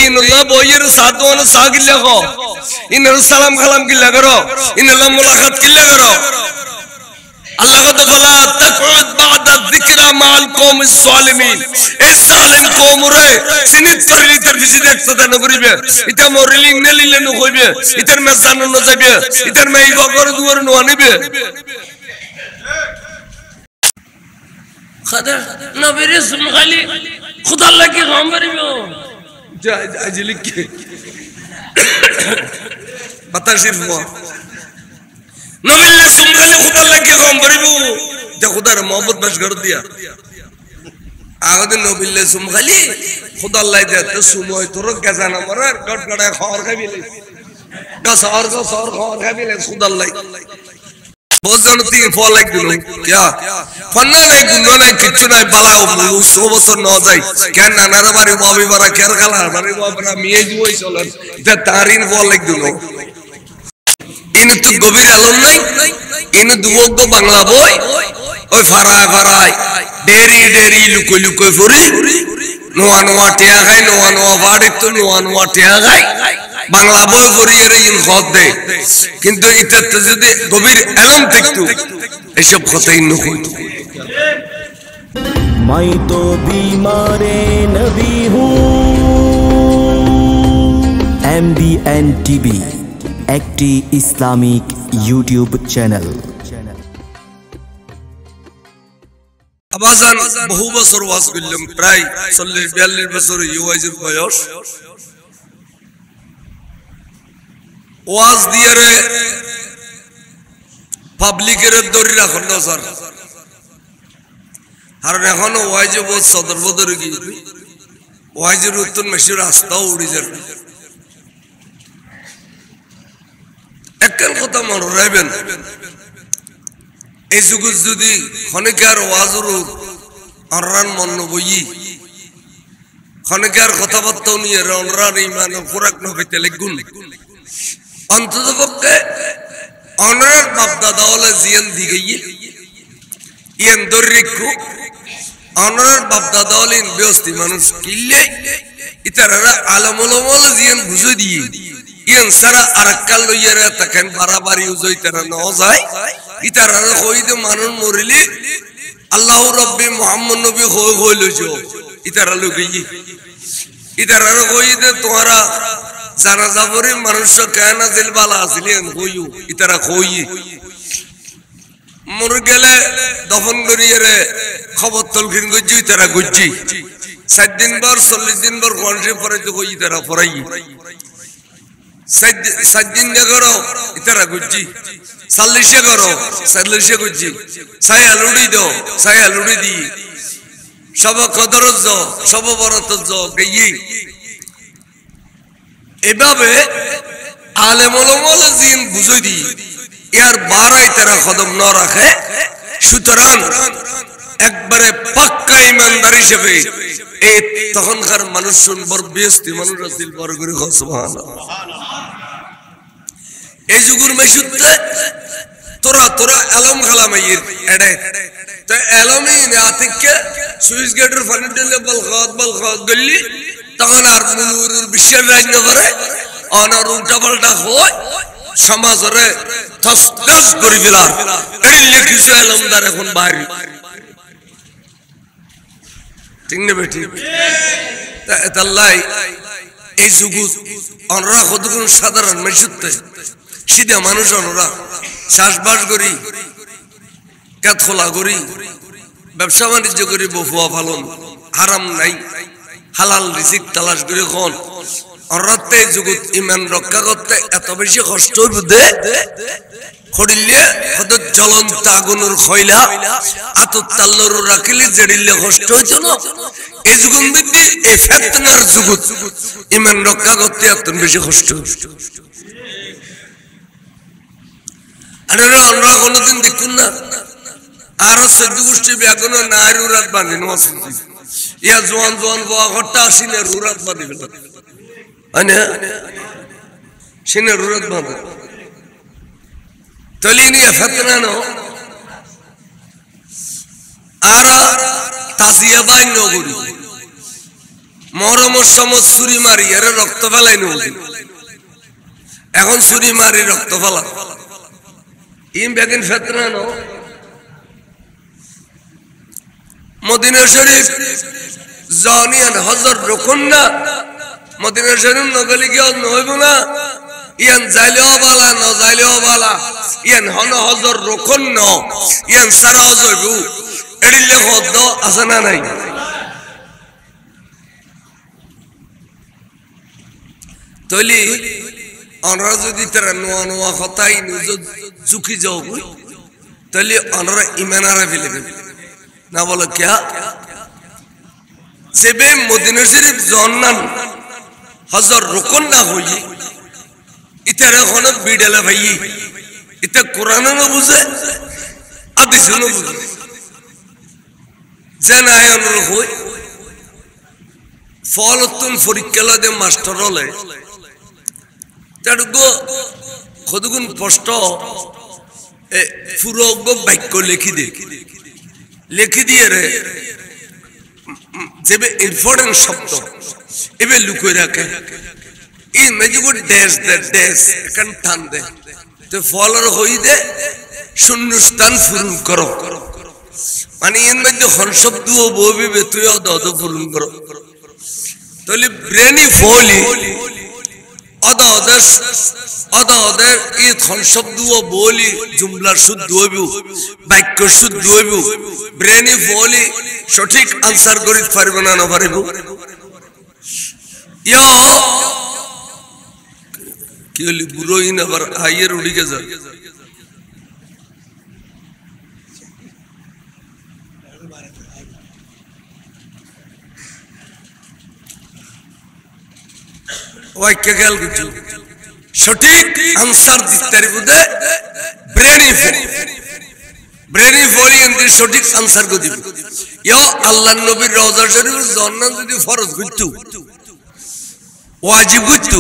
ইনুল্লাহ বইয়ের সাদওয়ান সাগিল্লা গো ইনুল সালাম কালাম কিল্লা করো ইনুল্লাহ মুলাকাত কিল্লা করো আল্লাহ কত বলা তাকুদ বাদা যিকরা মাল কওমিস সালিমিন এই সালিম কওমরে সিনিত পরিলিতার বিজি দেখতে না করিবে এটা মরিলিং নেলিলে ন কইবে ইতার মেজান ন যাবে ইতার মেই বকর দুয়ার ন আনিবে খাদা নবীর সুম খালি খুদা আল্লাহ কি গম করিবে আজলি কি বাতাসির ফোয়া নবীর সুম খালি খুদা আল্লাহ কি গম করিবে যে খুদার মোহব্বত বাস কর দিয়া আগদ নবীর সুম খালি খুদা আল্লাহ দে সময় তোর গাজানা মরার গড়গড়া খর খাবিলে গাছর খর খাবিলে খুদা আল্লাহ বজন তিন ফল লাগ দিল क्या ফন্না নাই গুন্ডা নাই কিচ্ছু নাই বালাও 100 বছর ন যায় কেন নানার বাড়ি বাবি বাড়া কের খালা বাড়ি বাবরা মিয়ে জুই চলেন এটা তারিন ফল লাগ দিল ইন তো গভীর আলম নাই ইন দুবগ বাংলা বই ওই ফারায় ডেরি লুকই ফরি নোয়া টিয়া গায় নোয়া বাড়ি তো নোয়া টিয়া গায় বাংলা বই পড়িয়ে ইন খত দে কিন্তু এটাতে যদি গভীর আলম থাকতো এসব কথাই নকইতো मैं तो बीमारे नबी हूँ MBN TV একটি ইসলামিক ইউটিউব চ্যানেল আবাজান বহু বছর ওয়াজ করলাম প্রায় 40-42 বছর ইউয়াইজের বয়স ওয়াজ দিয়ে রে পাবলিকের দড়ি রাখুন না স্যার আর এখন ওয়াইজে বহুত সদর বদর কি ওয়াইজের উত্তর মেশি রাস্তাও উড়ে যাবে একখান কথা মনে রাখবেন এই যুগে যদি খনিকার ওয়াজের অনরান মন বই খনিকার কথাবার্তাও নিয়ে অনরান ইমান খোরাক নখাইতে লেগুন অন্তত পক্ষে অনরার বাপদাদা হলে জিয়ান দিকে ইয়ান দরিকু অনরার বাপদাদা হলে ব্যস্তি মানুষ কিনলে ইতারা আলমলমল জিয়ান বুঝে দিয়ে ইয়ান সারা আরাক্কাল লইয়ারা তখন বাড়াবাড়ি উজই তারা ন যায় ইতারা কইতে মানুষ মরিলে আল্লাহ রব্বি মুহাম্মদ নবী হইল ইতারা লোক ইতারা কইতে তোমারা জানা যাবরে মানুষ কেন দিল বালা আসলেন কইও ইতারা কই মর গেলে দফন করিয়ে রে খবর তলকিন গজ্জি তারা গজ্জি 7 দিন পর 40 দিন পর গণসে পরে তো কই তারা পড়াই 7 দিন করো ইতারা গজ্জি 40 করো 40 গজ্জি সাই আলুড়ি দাও সাই আলুড়ি দি সব কদর যো সব বরত যো গই এভাবে আলেমুল জিন বুঝই দি ইয়ার বারাই তারা কদম ন রাখে সুতরাং একবারে পাক্কা ইমানদার হিসেবে এই তখনকার মানুষ শুনবর বেস্তি মানুষ আসিল বড় করে সুবহানাল্লাহ এই যুগের মেশুতে তোরা আলম খালামাইয়ের এডে তো আলমই আতিককে সুইস গেটের ফানি দিলে বল খাদ গলি তখন আর মুনুর বিশ্বের রাজ্য করে অনার উল্টা পাল্টা হয় সমাজরে তসতস করে ফেলার এলে কিছু আলমদার এখন বাইরে ঠিক না বেটি তাল্লাই এই যুগ অনরা কতগুণ সাধারণ মেশুতে সিধা মানুষ অনরা শ্বাসবাস করি কাত খোলা করি ব্যবসা বাণিজ্য করি বফুয়া ফালন হারাম নাই হালাল রিজিক তালাশ করে কোন অনরাতে জগৎ ইমান রক্ষা করতে এত বেশি কষ্ট বুঝে খড়িলে কত জ্বলন্ত আগুনের খয়লা আতর তাল্লর রাখিলে জেড়িলে কষ্ট হইতো না এই যুগের মধ্যে এই ফেতনার জগৎ ইমান রক্ষা করতে এত বেশি কষ্ট আরে আমরা কোনোদিন দেখুন না আর সদ্য গোষ্ঠী ব্যাগুন না রুরাত বাঁধে নসিদ্ধি ইয়া জোয়ান বোয়া ঘরটা আসিনে রুরাত বাঁধে ফেলা সিনে রুরাত বাঁধে তলিনি ফেতনা নো আর তাজিয়া বাই নগরী মহরমের সময় ছুরি মারি এরা রক্ত ফেলাই নদী এখন ছুরি মারি রক্ত ফেলা ইম বেগিন ফেতনা নো মদিনা শরীফ জানিয়ান হজর রুকুন না মদিনা শরীফ নগলি কি নইব না ইয়ান যাইলেও বালা ন যাইলেও বালা ইয়ান হন হজর রুকুন ন ইয়ান সারা হজরু এড়িলে হদ আছে না নাই তলি অনরা যদি তারা নোয়া নোয়া কথাই ঝুঁকি যাও তাহলে অনরা ইমানারা ফেলে দেবে না বলো ক্যা সেবে মদিনা শরীফ জন্নান হজর রুকুন না হই ইতার এখন বিড়ালা ভাই ইতা কোরআনও না বুঝে হাদিসও না বুঝে যেন আয়ন হই ফলতুন পরীক্ষা লয় মাস্টার হলে তারগো কতগুণ স্পষ্ট পুরো বাক্য লিখি দিয়ে রে যে ইম্পর্টেন্ট শব্দ এবে লুকিয়ে রাখে এই মেজুগো ড্যাশ দে ড্যাশ এখন টান দে তো ফলর হই দে শূন্যস্থান পূরণ করো মানে এর মধ্যে হন শব্দ ববিবে তুই অদ পূরণ করো তাহলে ব্রেনি ফলি অদাদের এই হন শব্দ বলি জুমলার শুদ্ধ হইব বাক্য শুদ্ধ হইব ব্রেনি ফলি সঠিক আনসার করি পারিব না না পারিব ইয়া কি হলি বুড়োই না আবার আইয়ের উড়িকে যা वाक्य ख्याल करছো সঠিক आंसर দিতে বুদে ব্রেনি ফলি এন্ড সঠিক आंसर কো দিবি ইয়া আল্লাহর নবীর রওজা শরীফ জান্নাত যদি ফরজ হইতো ওয়াজিব হইতো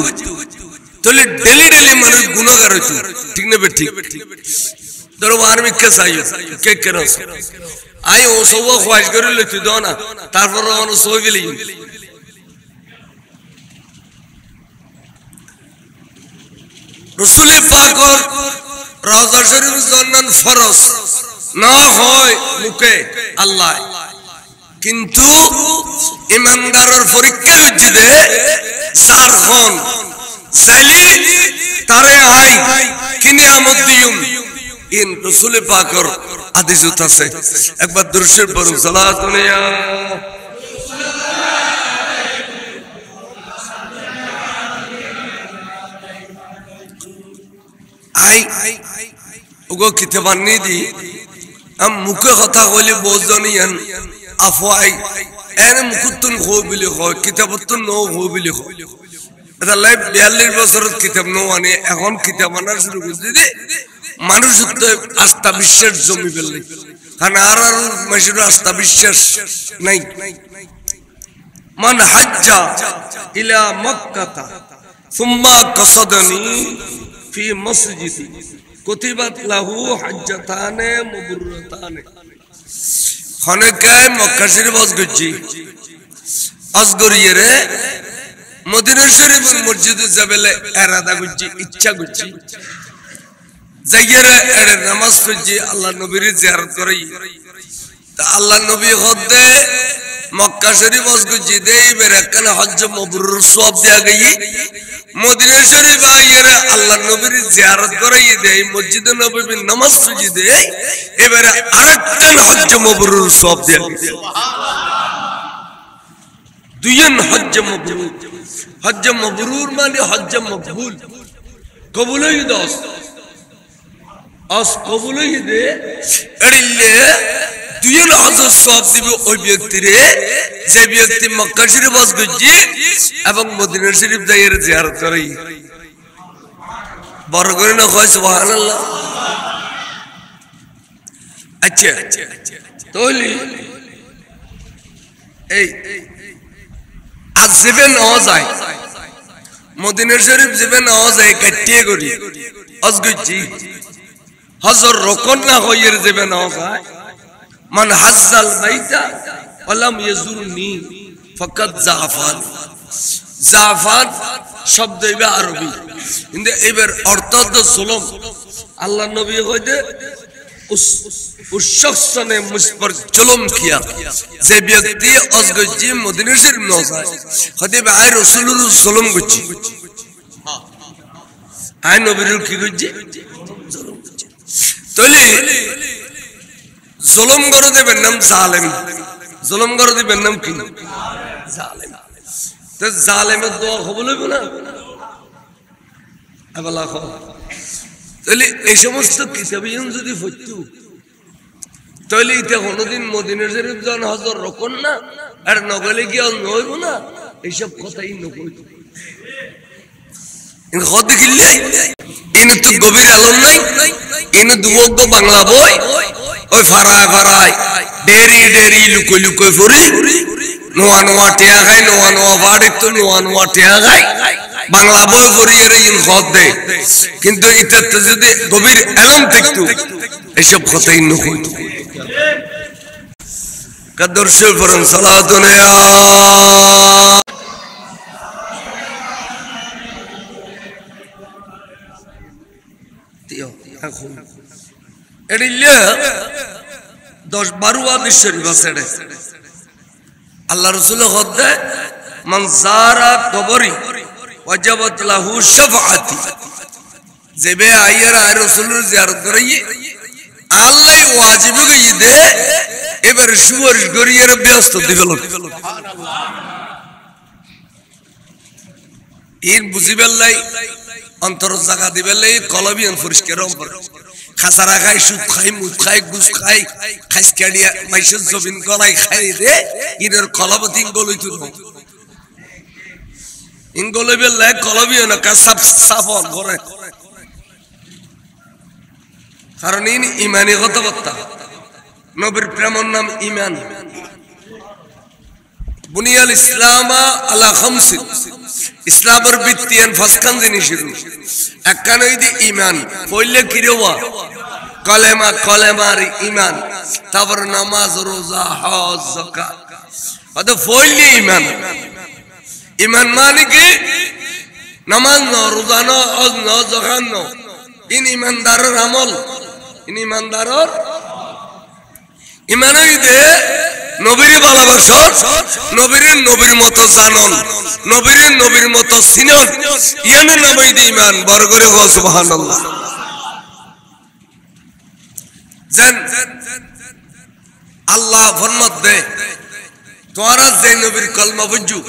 তাহলে ডেলি মানুষ গুনাহগার হইতো ঠিক না বে ঠিক ধরো আর্মি কে চাইও কে কেন আই ও সব খোয়াজ করে লইতো দাও না তারপর মানুষ সই গেলি রসুল পাকর রওজা শরীফ জান্নাত ফরজ না হয় মুখে আল্লাহ কিন্তু ইমানদারের পরীক্ষা হচ্ছে দে সার হন জালি তারে আই কিয়ামত দিয়ুম ইন রসুল পাকর হাদিস আছে একবার দুরূদ শরীফ পড়ুন সালাতুন ইয়া ওগো কিতাবান্নি দি আম মুখে কথা কইলে বোঝনিয়ান আফওয়াই এনে মুকুতুন হো বিলি হয় কিতাবতুন নো হো বিলি হয় এটা লাইভ 42 বছরের কিতাব নো আনে এখন কিতাব আনার শুরু করে দিদি মানুষ তো আস্থা বিশ্বাস জমি ফেললে কারণ আর মানুষের আস্থা বিশ্বাস নাই মান হাজ্জা ইলা মক্কাতা সুম্মা কসাদানি ফি মসজিদি কুতিবাত লাহু হাজ্জাতানে মুবররাতানে খনকায় মক্কা শরীফ অজগরিয়ে রে মদিনা শরীফের মসজিদে যাবেলে এরাদা গুজি ইচ্ছা গুজি যাইয়েরে এর নামাজ পড়ি আল্লাহ নবীর জিয়ারত করি তা আল্লাহ নবী হদে মক্কা শরীফ অজগজি দেই বেরাকান হজ মাবরুর সওয়াব দেয়া গই মদিনা শরীফ আইরে আল্লাহ নবীর জিয়ারত করাই দেই মসজিদে নববীর নামাজ পড়ি দেই এবারে আরেকটা হজ মাবরুর সওয়াব দেয়া গই দুইজন হজ মাবরুর মানে হজ মকবুল কবুল হই দোস আস কবুল হই দে এড়িলে দুইজন হজ সওয়াব দিবে ওই ব্যক্তিরে যে ব্যক্তি মক্কা শরীফ গজি এবং মদিনা শরীফ যাইয়ের জিয়ারত করে বড় করে না কয় সুবহানাল্লাহ আচ্ছা তাহলে এই আজ যাবে না যায় মদিনা শরীফ যাবে না যায় কাটিয়ে করি অজগজি হজর রকন না হইয়ের যাবে না যায় মান হাজ্জাল বাইতা ওয়ালাম ইয়াজুরনি ফকত জাফান জাফান শব্দ এবে আরবি কিন্তু এবার অর্থ তো জুলুম আল্লাহ নবী কইতে उस शख्स ने मुझ पर जुल्म किया जे व्यक्ति अजगजी मदीना शरीफ में होता है खदीब आए रसूलुल्लाह जुल्म गुची आए नबीरुल की गुची जुल्म गुची तोली जुल्म करो दे बेनम जालिम जुल्म करो दे बेनम की जालिम तो जालिम दुआ कबूल হবে না আবালা কো তাহলে এই সমস্ত কিতাবিয়ন যদি পড়তো তাহলে এটা কোনদিন মদিনা শরীফ জন হজর রকন না আর নগলে কি আর নইব না এইসব কথাই নকই ইন খদ কিল্লে ইন তো গভীর আলম নাই ইন দুবগ বাংলা বই ওই ফারায় ফারায় ডেরি ডেরি লুকই লুকই ফরি নোয়া নোয়া টিয়া খাই নোয়া নোয়া বাড়ি তো নোয়া নোয়া টিয়া খাই বাংলা বই পড়িয়ে ইন খদ দে কিন্তু এটাতে যদি গভীর আলম থাকতো এইসব কথাই নকই কদরশে ফরন সালাতুন ইয়া তিও এখন এডিলে 10-12 হাদিস শরীফ আছে আল্লাহ রাসূল কদে মান যারা কবরি ওয়াজাবাত লাহু শাফাআতি যেবে আইরা রাসূলের জিয়ারত করিয়ে আল্লাহ ওয়াজিব গই দে এবারে সুপারিশ করিয়ে ব্যস্ত দিবেল সুবহানাল্লাহ এর বুঝিবেলাই অন্তর জায়গা দিবেলাই কলবিয়ান পরিষ্কার করে খাসারা খাই সুদ খাই মুদ খাই গুস খাই খাইসকাড়িয়া মাইসের জবিন গলাই খাই রে ইনের কলবতিন গলইতো ইনগলবেলাই কলবিয়ান কা সাফ করে কারণ ইন ঈমানি কথাবার্তা নবীর প্রেমর নাম ঈমান বুনিয়াল ইসলামা আলা খামস ইসলামের ভিত্তিয়ান ফাসখান জিনিস একখান হইদি ঈমান পড়লে কি রওয়া কলেমা কলেমার ঈমান তারপর নামাজ রোজা হজ যাকাত আদা পড়লে ঈমান ঈমান মানে কি নামাজ না রোজা না হজ না যাকাত না ইন ঈমানদারের আমল ইন ঈমানদারের ইমানই দে নবীর ভালোবাসা নবীর মতো জানন নবীর মতো চিনন ইয়ানে নবী দি ঈমান বড় করে হো সুবহানাল্লাহ জান আল্লাহ ফরমাত দে তোরা যে নবীর কলমা বুঝু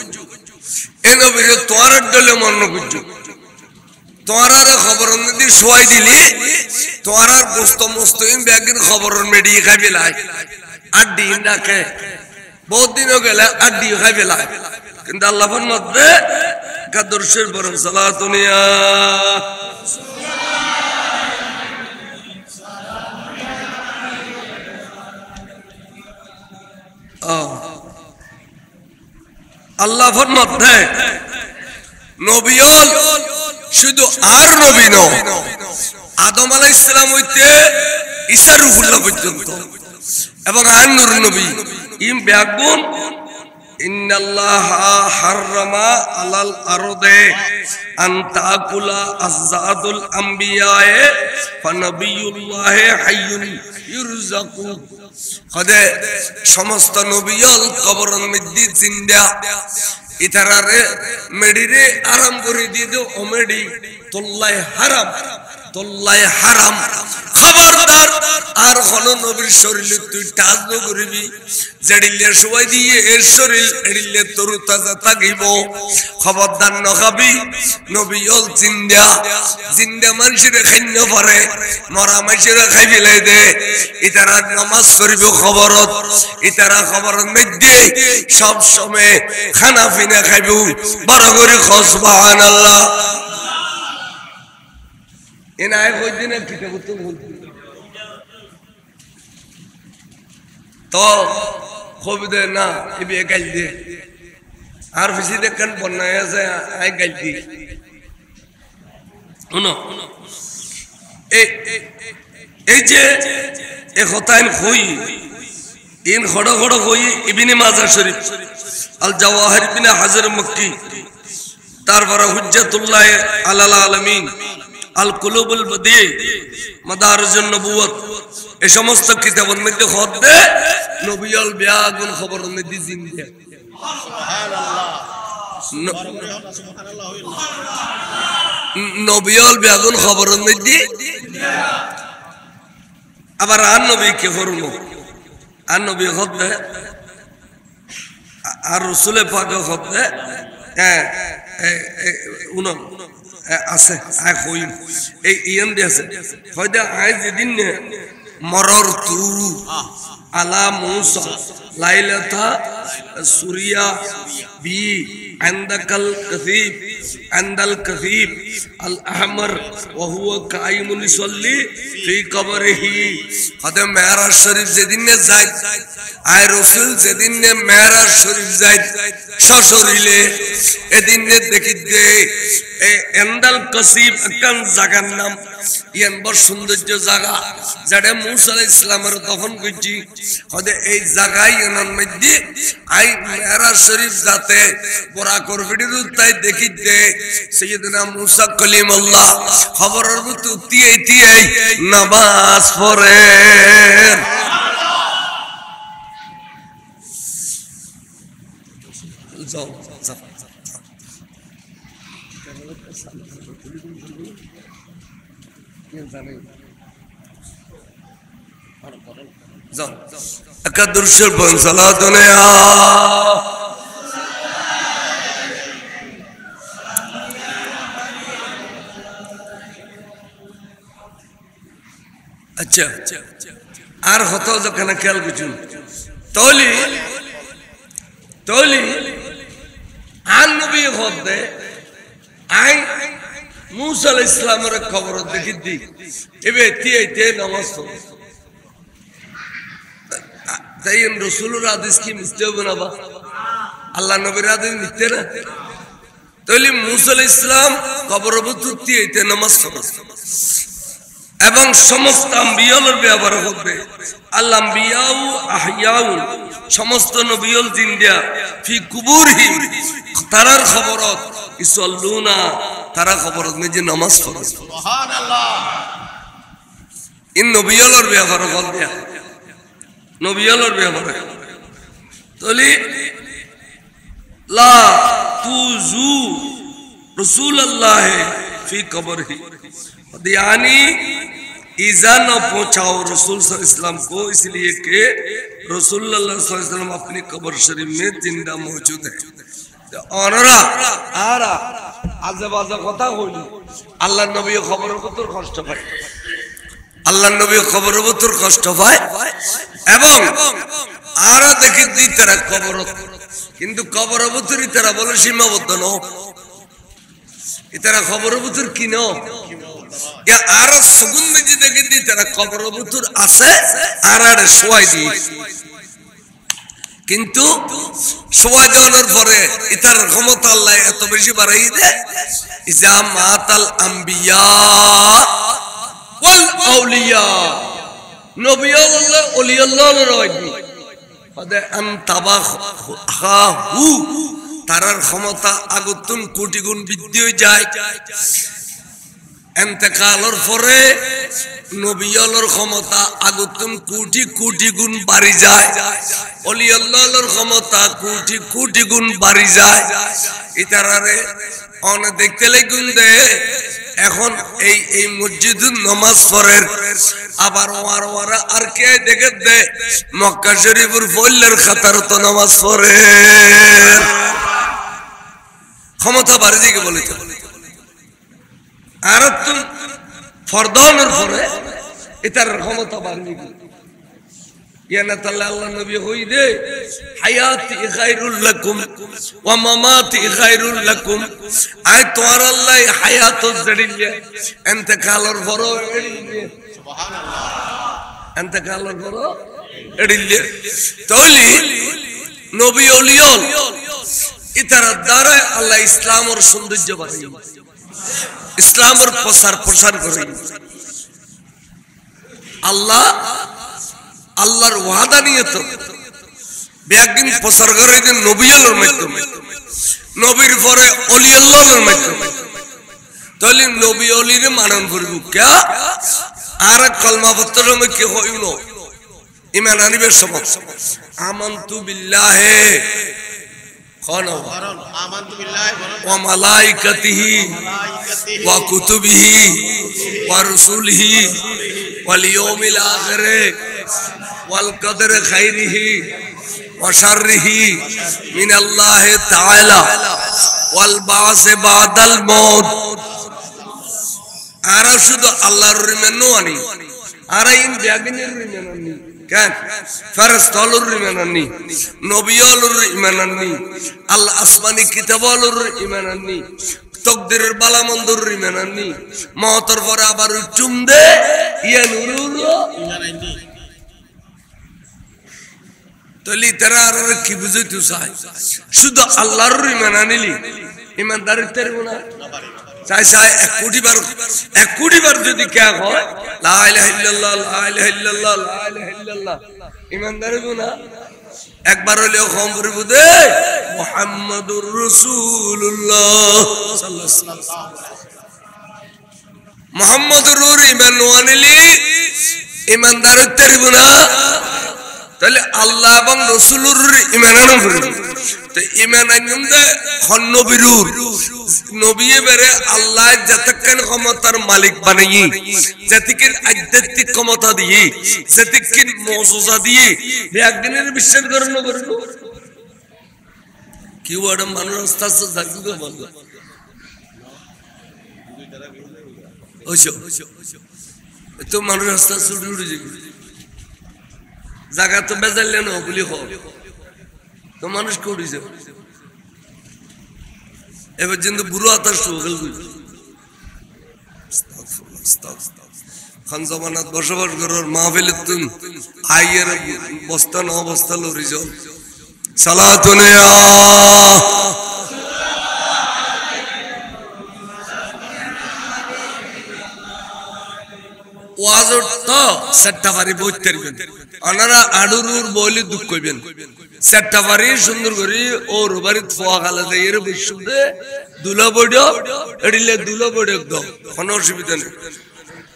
এ নবীর তোরা দলে মন বুঝু তোরার খবর নদী সোয়াই দিলি তোরার গোস্ত মুস্তিম ব্যাগের খবর মেডি খাইবেলাই আড্ডি ডাকে বহুত দিন গেলে আড্ডি খাইবেলাই কিন্তু আল্লাহ ফরমাতে কাদরশের বরং সালাতুন ইয়া আল্লাহ ফরমাতে নবিয়ল শুধু আর নবী নয় আদম আলাইহিস সালাম হইতে ঈসা রূহুল্লাহ পর্যন্ত এবং আর নূর নবী ইম ব্যাগুন ইন্নাল্লাহা হাররামা আলাল আরদে আন তাকুলা আযাদুল আমবিয়ায়ে ফানাবিয়ুল্লাহি হাইয়ুন ইরযাকু কদে সমস্ত নবীয়ল কবরের মধ্যে জিন্দা ইতারারে মেডিরে আরাম করে দিও ওমেডি তোল্লাই হারাম খবরদার আর কোন নবীর শরীরে তুই টাচ ন করবি জেডিলে সবাই দিয়ে এর শরীর এডিলে তরু তাজা থাকিব খবরদার ন খাবি নবীল জিন্দা মানুষের খাইন্য পারে মরা মানুষের খাই ফেলাই দে ইতারা নামাজ পড়িব খবরত ইতারা খবরের মধ্যে সব সময় খানা পিনা খাইব বড় করে সুবহানাল্লাহ এনা এক ওই দিনে কিতাব তো তো খবর দে না এবে গাল দে আর বেশি দেখেন বন্যায় আছে আই গাল দি শুনো এই যে এ কথাইন কই ইন খড় খড় কই ইবনে মাজাহ শরীফ আল জাওয়াহির বিন হাজার মক্কি, তারপরে হুজ্জাতুল্লাহ আলাল আলামিন, আল কুলুবুল বদি, মাদারিজুন নবুওয়াত, এই সমস্ত কিতাবের মধ্যে খত দে নবিয়ল বিয়াগুন খবরের মধ্যে জিন্দা। নবিয়ল বিয়াগুন খবরের মধ্যে আবার আর নবী কে করবো, আর নবী খত দে আর রসুলের পাকে খত দে। হ্যাঁ উনম আছে আয় কইম এই ইয়ান দি আছে হয়তো আয় যেদিন মরর তু আলা মুসা লাইলাতা সুরিয়া বি عندكل كثيب عند الكثيب الأحمر وهو قائم يصلي في قبره. هذا معراج شريف যেদিন যায় আয় রাসূল যেদিন মেরাজ শরীফ যায় সশরীরে এদিন দেখি দে এন্দাল কাসিব একখান জায়গার নাম ইয়ান বড় সৌন্দর্য জায়গা যেটা মুসা আলাইহিস সালামের দফন করছি। হদে এই জায়গায় এনার মধ্যে আই মেরাজ শরীফ যাতে বড় করফিডির তাই দেখি দে সাইয়েদনা মুসা কলিমুল্লাহ খবরের মতো উঠিয়ে নামাজ পড়ে। যাও যাও যাও একাদুর শরীফ সালাতুন আচ্ছা আর হতো যখন খেয়াল করছুন তলি তলি আর নবী হতে আই মুসা আলাইহিস সালামের খবর দেখি দি এবে তে নামাজ পড়ে তাই রাসূলুর হাদিস কি মিথ্যা বানাবা আল্লাহ নবীর হাদিস মিথ্যা না তাহলে মুসা আলাইহিস সালাম খবর বুঝতে তে নামাজ পড়ে এবং সমস্ত আম্বিয়ার ব্যবহার হবে আল আম্বিয়াউ আহইয়াউ সমস্ত নবিয়ল জিন্দা ফি কুবুরহিম তারার খবরত ইসাল্লুনা তারা খবরত মেজে নামাজ পড়ে সুবহানাল্লাহ। ইন নবিয়লের ব্যবহার হবে নবিয়লের ব্যবহার তলি লা তুজু রাসূলুল্লাহ ফি কবরহি यानी ईजा न पहुंचाओ रसूल सल्लल्लाहु अलैहि वसल्लम को इसलिए कि रसूल सल्लल्लाहु अलैहि वसल्लम अपनी कब्र शरीफ में जिंदा मौजूद है। अनरा आरा आजबाजा কথা হইল আল্লাহ নবী খবরের ভিতর কষ্ট পায় আল্লাহ নবী খবরের ভিতর কষ্ট পায় এবং আরা দেখি দুই তারা কবর কিন্তু কবরের ভিতরই তারা বলে সীমাবদ্ধ ন ইতারা খবরের ভিতর কি ন আর সুগুন মেজি দেখে দি তারা কবর ভিতর আছে আর আর শোয়াই দি কিন্তু শোয়া দেওয়ার পরে ইতার ক্ষমতা আল্লাহ এত বেশি বাড়াই দে ইজা মাতাল আম্বিয়া ওয়াল আউলিয়া নবিয়ুল্লাহ ওলিয়ুল্লাহ রয়নি পদে আনতাবাহু তারার ক্ষমতা আগুতুন কোটি গুণ বৃদ্ধি হয়ে যায় এতেকালের পরে নবিয়লের ক্ষমতা আগুতুন কোটি কোটি গুণ বাড়ি যায় ওলিয়ুল্লাহর ক্ষমতা কোটি কোটি গুণ বাড়ি যায় ইতারারে অনেক দেখতে লাগুন দে এখন এই মসজিদে নামাজ পড়েন আবার ওয়ারা আর কে দেখে দে মক্কা শরীফের ফজলের খাতারত নামাজ পড়ে ক্ষমতা বাড়ি দিকে বলে তো আর তুম ফরদানের পরে এটার ক্ষমতা বাড়ি ইয়ানা তাআলা আল্লাহ নবী হই দে হায়াতি খায়রুল লাকুম ওয়া মামাতি খায়রুল লাকুম আয় তোর আল্লাহ হায়াত জড়িয়ে ইন্তেকালের পরে এড়িয়ে সুবহানাল্লাহ ইন্তেকালের পরে এড়িয়ে তাহলে নবী ওলিয়ল ইতারা দ্বারা আল্লাহ ইসলামের সৌন্দর্য বাড়াই ইসলামের প্রসার করে আল্লাহ আল্লাহর ওয়াদা নিয়ে তো ব্যাগিন প্রচার করে দিন নবীর মাধ্যমে, নবীর পরে অলি আল্লাহর মাধ্যমে। তাহলে নবী অলির মানন করব কে? আর কলমা পত্র সময় কি হইল ইমান আনিবের সময় আমানতু বিল্লাহি ওয়া মালাইকাতিহি ওয়া কুতুবিহি ওয়া রুসুলিহি ওয়াল ইয়াউমিল আখির ওয়াল কদর খাইরিহি ওয়া শাররিহি মিনাল্লাহি তাআলা ওয়াল বা'স বাদাল মাউত। আর শুধু আল্লাহর রিমেন আনি আর ইন ব্যাগিনের রিমেন আনি কেন ফেরেশতার রিমেন আনি নবীর রিমেন আনি আল্লাহ আসমানি কিতাবের রিমেন আনি তকদিরের বালা মন্দর রিমেন আনি মওতর পরে আবার চুম দে ইয়া নুরুল ইমান আনি। তাহলে তারা আর কি বুঝাইতে চায়? শুধু আল্লাহর রিমেন আনিলি ইমানদারির তেরবো না চাই চাই 1 কোটি বার যদি কে হয় লা ইলাহা ইল্লাল্লাহ লা ইলাহা ইল্লাল্লাহ লা ইলাহা ইল্লাল্লাহ ইমানদার গুনা একবার হলেও কম করে বুঝে মুহাম্মাদুর রাসূলুল্লাহ সাল্লাল্লাহু আলাইহি ওয়াসাল্লাম মুহাম্মাদুর ইমান ওয়ানিলি ইমানদারের তেরবো না। তাহলে আল্লাহ এবং রাসূলুর ঈমান আনন্দ তো ঈমান আনন্দ নবীর নবী বেরে আল্লাহ যতক্ষণ ক্ষমতার মালিক বানাই যতক্ষণ আধ্যাত্মিক ক্ষমতা দিয়ে যতক্ষণ মুজিজা দিয়ে একদিনের বিশ্বাস করেন না করেন কি ওয়ার্ড মানুষ আস্তে আস্তে জাগবে বলবো ওইসব তো মানুষ আস্তে আস্তে উঠে যাবে জায়গা তো বেজাইলে না বলি হোক তো মানুষ করেছে এবার কিন্তু বুড়ো আতার সকাল খান জমানাত বসবাস করার মাহফিলে তুন আইয়ের বস্তা না অবস্থা লড়ি যাও সালাতুন ওয়াজর তো সেটা বাড়ি বইতে পারবেন ওনারা আডুরুর বলি দুঃখ কইবেন সেটা বাড়ি সুন্দর করে ওর বাড়ি ফোয়া গালা দেয় এর বিশুদ্ধে দুলা বড় এডিলে দুলা বড় দাও কোনো অসুবিধা নেই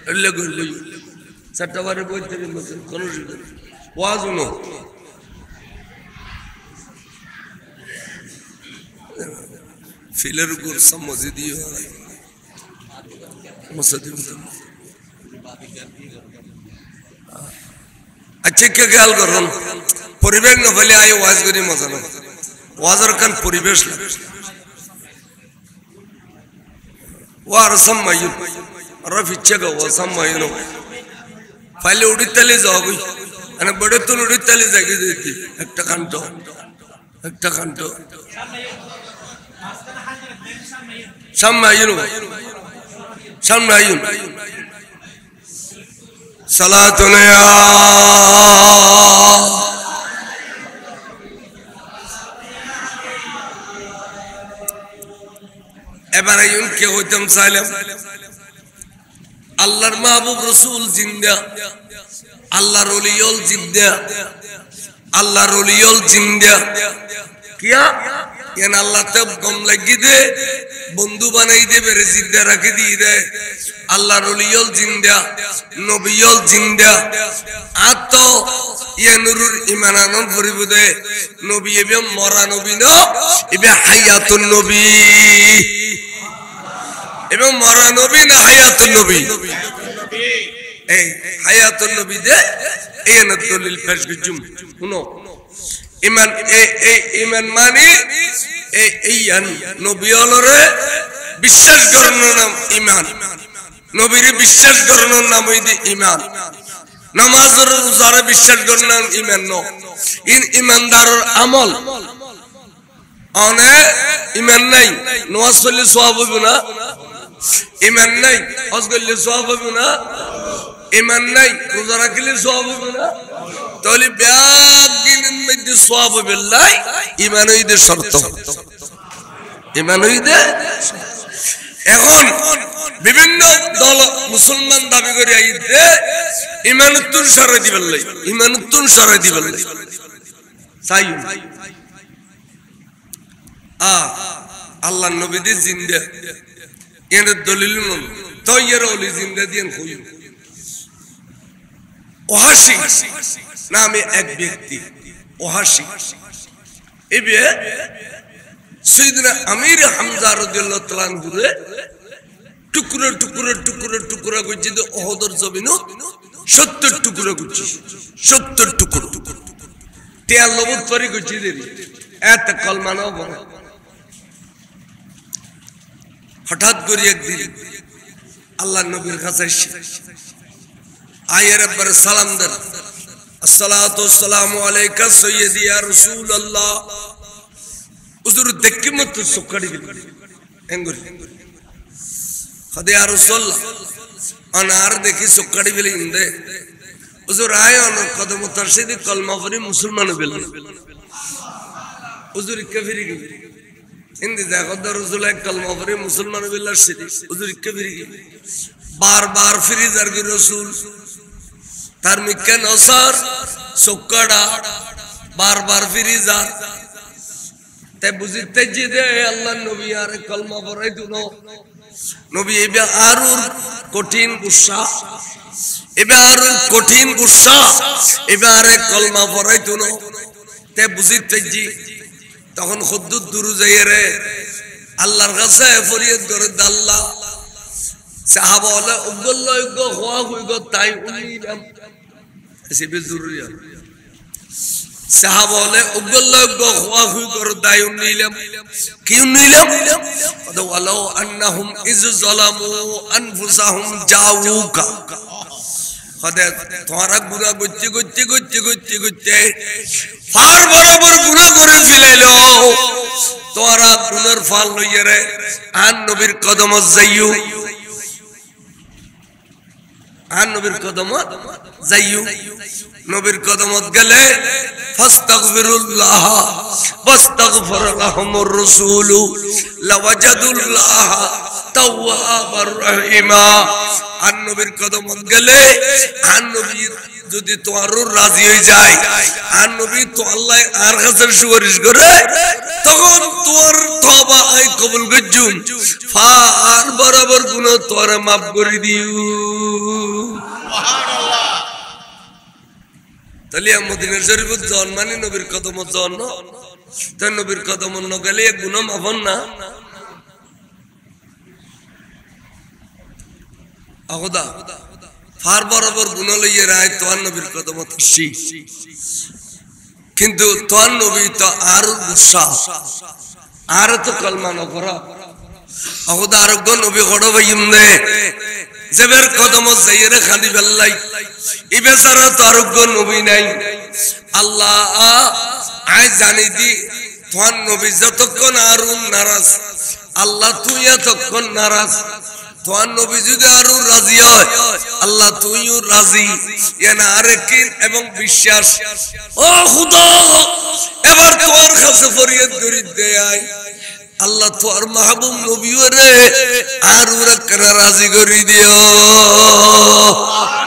এডিলে কইল সেটা বাড়ি বইতে পারবেন কোনো অসুবিধা নেই ওয়াজ নো ফিলের উপর সমঝে দিও মসজিদ अच्छा क्या ख्याल करो परिवेश न भले आए वाज करी मजा ना वाजर कन परिवेश वार सम्मायु रफिच्चे का वो सम्मायु पहले उड़ी तले जाओगी अने बड़े तो उड़ी तले जागी देती एक टकांटो सम्मायु সালাতুন এবারে কে হইতাম চাইলাম আল্লাহর মাহবুব রাসূল জিন্দা আল্লাহর ওলিয়ল জিন্দা আল্লাহর ওলিয়ল জিন্দা কিয়া ইয়ান আল্লাহ তব গম লাগি দে বন্ধু বানাই দে বেরে জিন্দা রাখি দিয়ে দে আল্লাহর ওলিয়ল জিন্দা নবীয়ল জিন্দা আতো ইয়া নুরুর ঈমান আনন্দ করিব দে নবী এবং মরা নবী ন ইবে হায়াতুন নবী এবং মরা নবী না হায়াতুন নবী এই হায়াতুন নবী দে এই না দলিল পেশ গজুম শুনো ঈমান এই ঈমান মানে এই নবীয়লরে বিশ্বাস করানোর নাম ঈমান নবীরে বিশ্বাস করানোর নাম হইছে ঈমান নামাজের রোজারে বিশ্বাস করানোর নাম ঈমান ন ঈমানদারের আমল অনে ঈমান নাই নামাজ পড়লে সওয়াব হবে না ঈমান নাই হজ করলে সওয়াব হবে না ঈমান নাই রোজা রাখলে সওয়াব হবে না তাহলে ব্যাগিনের মধ্যে সওয়াব হবে না ঈমান হইতে শর্ত ঈমান হইতে এখন বিভিন্ন দল মুসলমান দাবি করে আইতে ইমানুত্তুন সারা দিবেন লাই ইমানুত্তুন সারা দিবেন লাই চাইও আল্লাহ নবীদি জিন্দা এর দলিল মন তৈয়ের ওলি জিন্দা দিয়েন কইও ওহাসি নামে এক ব্যক্তি ওহাসি এবে সাইয়েদনা আমির হামজা রাদিয়াল্লাহু তাআলা আনহুরে টুকরো টুকরো টুকরো টুকরো কইছে যে ওহদের জমিনও 70 টুকরো কইছে 70 টুকরো তেল লবণ তরি কইছে দেরি এত কলমা নাও বলে হঠাৎ করে একদিন আল্লাহ নবীর কাছে এসে আয়ের একবার সালাম দেন আসসালাতু ওয়াসসালামু আলাইকা সাইয়্যিদি ইয়া রাসূলুল্লাহ হুজুর দেখি মত সুকড়ি গেল এঙ্গুরি খদে ইয়া রাসূলুল্লাহ আনার দেখি সুকড়ি গেল ইন্দে হুজুর আয় অন কদম তারশিদি কলমা পড়ি মুসলমান হইল হুজুর কাফিরি গেল ইন্দে দেখো রাসূল এক কলমা পড়ি মুসলমান হইল সিদি হুজুর কাফিরি গেল বারবার ফিরিজার কি রাসূল তার মিকে নসর সুকড়া বারবার ফিরিজা তে বুঝিতে যে আল্লাহ নবী আর কলমা পড়াই দুনো নবী এবে আরুর কঠিন গুসা এবে আরুর কঠিন গুসা এবে আর কলমা পড়াই দুনো তে বুঝিতে জি তখন খুদ্দুর দূর যাইয়ে রে আল্লাহর কাছে ফরিয়াদ করে আল্লাহ সাহাবা বলে উগল্ল উগ হওয়া হইগ তাই উনিলাম এসে জরুরি সাহাবা বলে উগল্ল উগ হওয়া হই করে তাই উনিলাম কি উনিলাম ওয়ালাউ আন্নাহুম ইজ যালামু আনফুসাহুম জাউকা খদে তোরা গুনাহ করতে করতে করতে করতে করতে ফার বরাবর গুনাহ করে ফেলাইলো তোরা গুনার ফল লইয়ে রে আন নবীর কদম যাইও আন নবীর কদমত যাইও নবীর কদমত গেলে ফাস্তাগফিরুল্লাহ ওয়াস্তাগফার লাহুমুর রাসূল লাওয়াজাদুল্লাহ তাওয়াবার রহিমা আন নবীর কদমত গেলে আন নবীর যদি তোরও রাজি হয়ে যায় আর নবী তো আল্লাহ আর কাছে সুপারিশ করে তখন তোর তওবা আই কবুল করজুম ফার বরাবর গুনাহ তোরে maaf করে দিও সুবহানাল্লাহ তাহলে মদিনার শরীফত জন মানে নবীর কদমত জন তো নবীর কদমত ন গেলে গুনাহ maaf না আগদা ফার বরাবর গুনাহ লইয়ে রায় তোর নবীর কদমত আসি কিন্তু তোর নবী তো আর গুসা আর তো কলমা ন করা আগদা আরোগ্য নবী গড় ভাইমনে জেবের কদমত যাইয়ে রে খালি বেল্লাই ই বেচারা তো আরোগ্য নবী নাই আল্লাহ আই জানি দি তোর নবী যতক্ষণ আরুন নারাজ আল্লাহ তুই এতক্ষণ নারাজ তোর নবী যদি আরো রাজি হয় আল্লাহ তুইও রাজি এনা আরেকিন এবং বিশ্বাস ও খোদা এবার তোর কাছে ফরিয়াদ করি দে আই আল্লাহ তোর মাহবুব নবী রে আর ওরা কেন রাজি করে দিও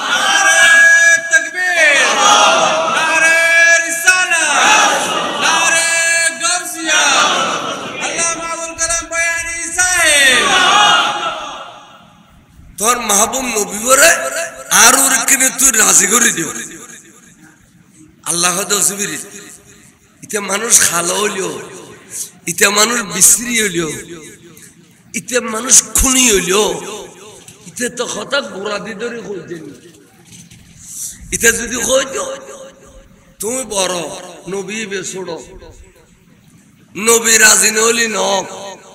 নারে তাকবীর নারে রিসালাত নারে গাউসিয়া আল্লামা আবুল কালাম বয়ানি সাহেব তোর মাহবুব নবী রে আর ওরা কেন তুই রাজি করে দিও আল্লাহ দসবির ইতে মানুষ খালো হইলো ইতে মানুষ বিশ্রী হইলো ইতে মানুষ খুনি হইলো ইতে তো কথা গোড়া দি ধরে কইতেন ইতে যদি কইতো তুমি বড় নবী বে ছোড়ো নবী রাজি নলি ন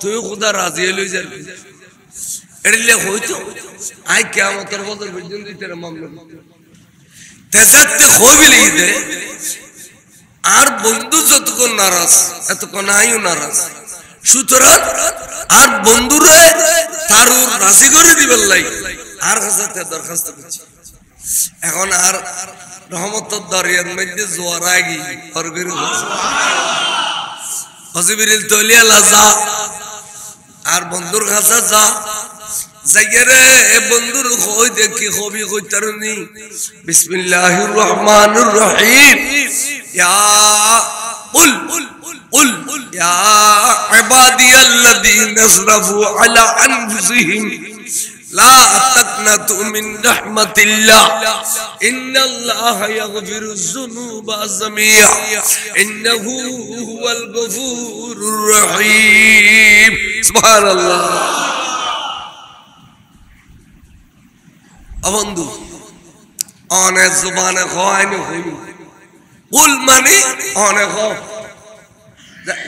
তুই খোদা রাজি হইলি যার এড়িলে হইতো আই কিয়ামতের বদল পর্যন্ত তেরা মামলা তেজাতে হইবিলি দে আর বন্ধু যতক্ষণ নারাজ এতক্ষণ আইও নারাজ সুতরাং আর বন্ধুরে তার রাজি করে দিবেন লাই আর কাছে দরখাস্ত করছি এখন আর রহমতের দরিয়ার মধ্যে জোয়ার আগি ফরগের হযরত তলিয়া লাজা আর বন্ধুর কাছে যা যাইরে এ বন্ধুর কই দেখি কবি কইতারনি বিসমিল্লাহির রহমানির রহিম ইয়া قل يا عبادي الذين اسرفوا على أنفسهم لا تقنطوا من رحمة الله إن الله يغفر الذنوب جميعا إنه هو الغفور الرحيم سبحان الله أبندو أنا زبانة خاين قل مني أنا خا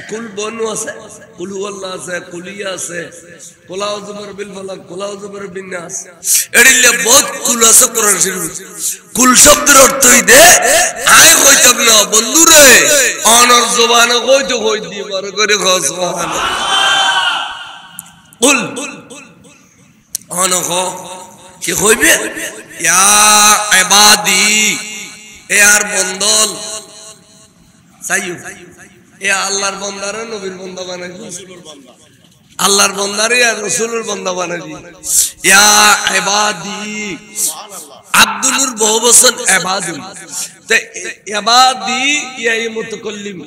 কুল বনু আছে কুল হুয়াল্লাহ আছে কুলিয়া আছে কুলাউ যুবর বিল ফালাক কুলাউ যুবর বিন নাস এডিলে বহুত কুল আছে কোরআন শরীফ কুল শব্দের অর্থই দে আয় কইতো না বন্ধু রে অনর জবানে কইতো কই দি বড় করে কও সুবহানাল্লাহ কুল অনহ কি কইবে ইয়া ইবাদি এ আর বন্দল সাইয়্যু এ আল্লাহর বান্দারে নবীর বান্দা বানাই আল্লাহর বান্দারে আর রাসূলের বান্দা বানাই ইয়া ইবাদি আব্দুলুর বহু বচন ইবাদুল তে ইবাদি ইয়া মুতাকাল্লিম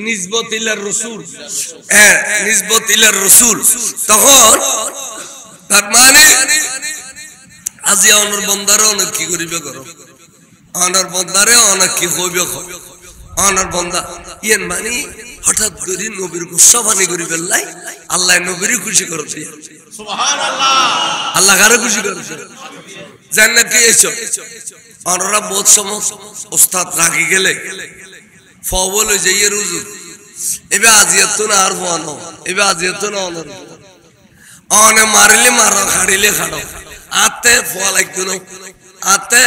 নিসবত ইলা রাসূল নিসবত ইলা রাসূল তখন তার মানে আজি অনর বান্দারে অনেক কি করিবে করো অনর বান্দারে অনেক কি হইবে অনর বান্দা ইয়েন মানে হঠাৎ করে নবীর গুসা বানি করি বেল্লাই আল্লাহ নবীর খুশি করছে সুবহানাল্লাহ আল্লাহ কারে খুশি করছে জান্নাত কি এসো অনরা বহুত সময় ওস্তাদ রাগি গেলে ফবল যাইয়ে রুজু এবে আজিয়াত না আর ফোনো এবে আজিয়াত না অনর অনে মারলে মারো খাড়িলে খাড়ো আতে ফোয়া লাগতো না আতে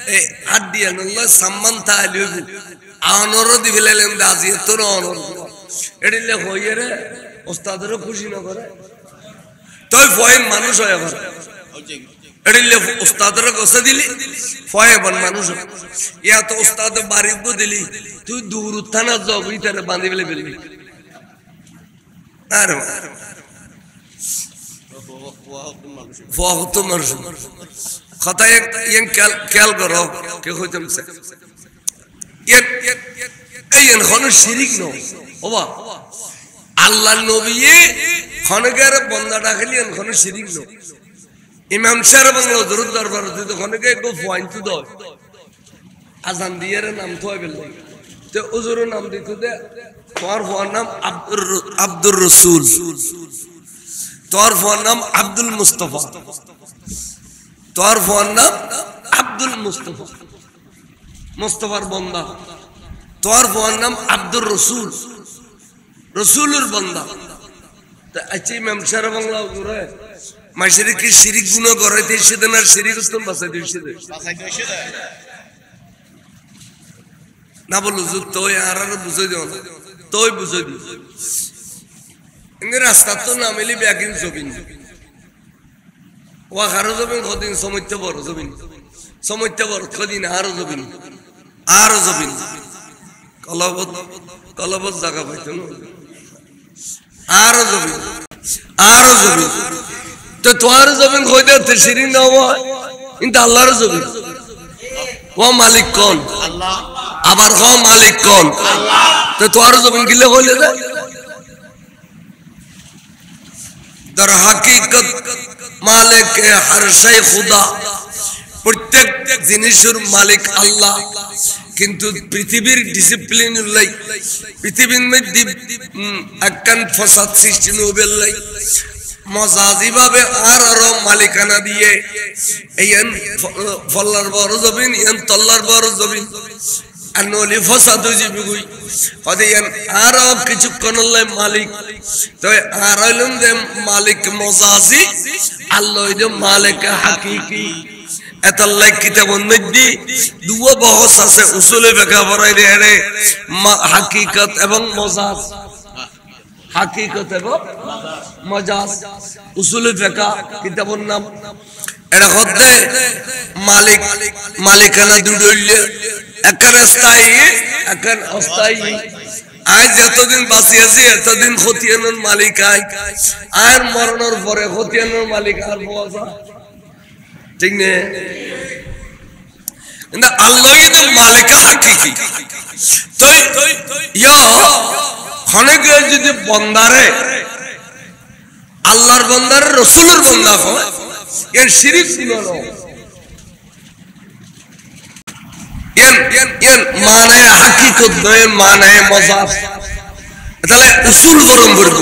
এ আডিয়া নল্লা সম্মান তাইলু আনর দিবেলেন দাজি তোর অনর এডিলে হইয়ে রে ওস্তাদেরও খুশি না করে তুই ফয়েন মানুষ হয় আবার এডিলে ওস্তাদেরও কষ্ট দিলি ফয়েন মানুষ ইয়া তো ওস্তাদ বাড়িব দিলি তুই দূর থানা যাবি তারে বাঁধি ফেলে ফেলবি আরে বহুত মানুষ কথা ইয়েন খেয়াল করো কে হইতাম yen khonu shirik no oba Allah nobiye khonegare banda dakhli yen khonu shirik no imam shara banglo durud darbar to khonege go point to do azan diyere nam toy bel te uzuru nam ditu de tor phone nam abdur rasul tor phone nam abdul mustafa tor phone nam abdul mustafa মুস্তাফার বান্দা তোর phone নাম আব্দুর রাসূল রাসূলের বান্দা তা আচ্ছা ইমাম সারা বাংলা করে মাশরিক কি শিরিক গুনাহ করাইতে এসেছে না শিরিক উত্তম বাঁচাইতে এসেছে না বলো যে তুই আর বুঝাই দাও না তুই বুঝাই দি ইনি রাস্তা তো নামিলি ব্যাকিং জবিন ওয়া খারো জবিন কদিন সমইতে বড় জবিন সমইতে বড় কদিন আরো জবিন আর জবিন কলবত জায়গা পাইতো না আর জবিন তো তোর জবিন কইতে তশরিক না হয় কিন্তু আল্লাহর জবিন ও মালিক কোন আল্লাহ আবার ও মালিক কোন আল্লাহ তো তোর জবিন গিলে কইলে দে দর হাকিকত মালিক হর শৈ খুদা প্রত্যেক জিনিসের মালিক আল্লাহ কিন্তু পৃথিবীর ডিসিপ্লিন লাই পৃথিবীর মধ্যে একখান ফসাদ সৃষ্টি নবেলাই মজাজি ভাবে আর মালিকানা দিয়ে এইন ফল্লার বড় জমিন এন তল্লার বড় জমিন আর নলি ফসাদ যাবি গই হদেন আর কিছুক্ষণ লাই মালিক তো আর হইলাম যে মালিক মজাজি আল্লাহ যে মালিক হাকিকি এতাল্লাহ কিতাবের মধ্যে দুটো বহস আছে উসুলে ফিকহ পড়াই দেয় হাকিকত এবং মজাজ হাকিকত এবং মজাজ উসুলে ফিকহ কিতাবের নাম এটা হতে মালিক মালিকানা দুইলে একখান স্থায়ী একখান অস্থায়ী আজ যতদিন বাঁচি আছি এতদিন খতিয়ানোর মালিক আয় আর মরণের পরে খতিয়ানোর মালিক আর পাওয়া যায় ঠিক নে কিন্তু আল্লাহ কিন্তু মালিকা হাকিকি তো ইয়া খনেকে যদি বন্দারে আল্লাহর বন্দারে রাসূলের বন্দা হয় এর শিরক গুলো এর মানে হাকিকত নয় মানে মজাজ তাহলে উসুল গরম করব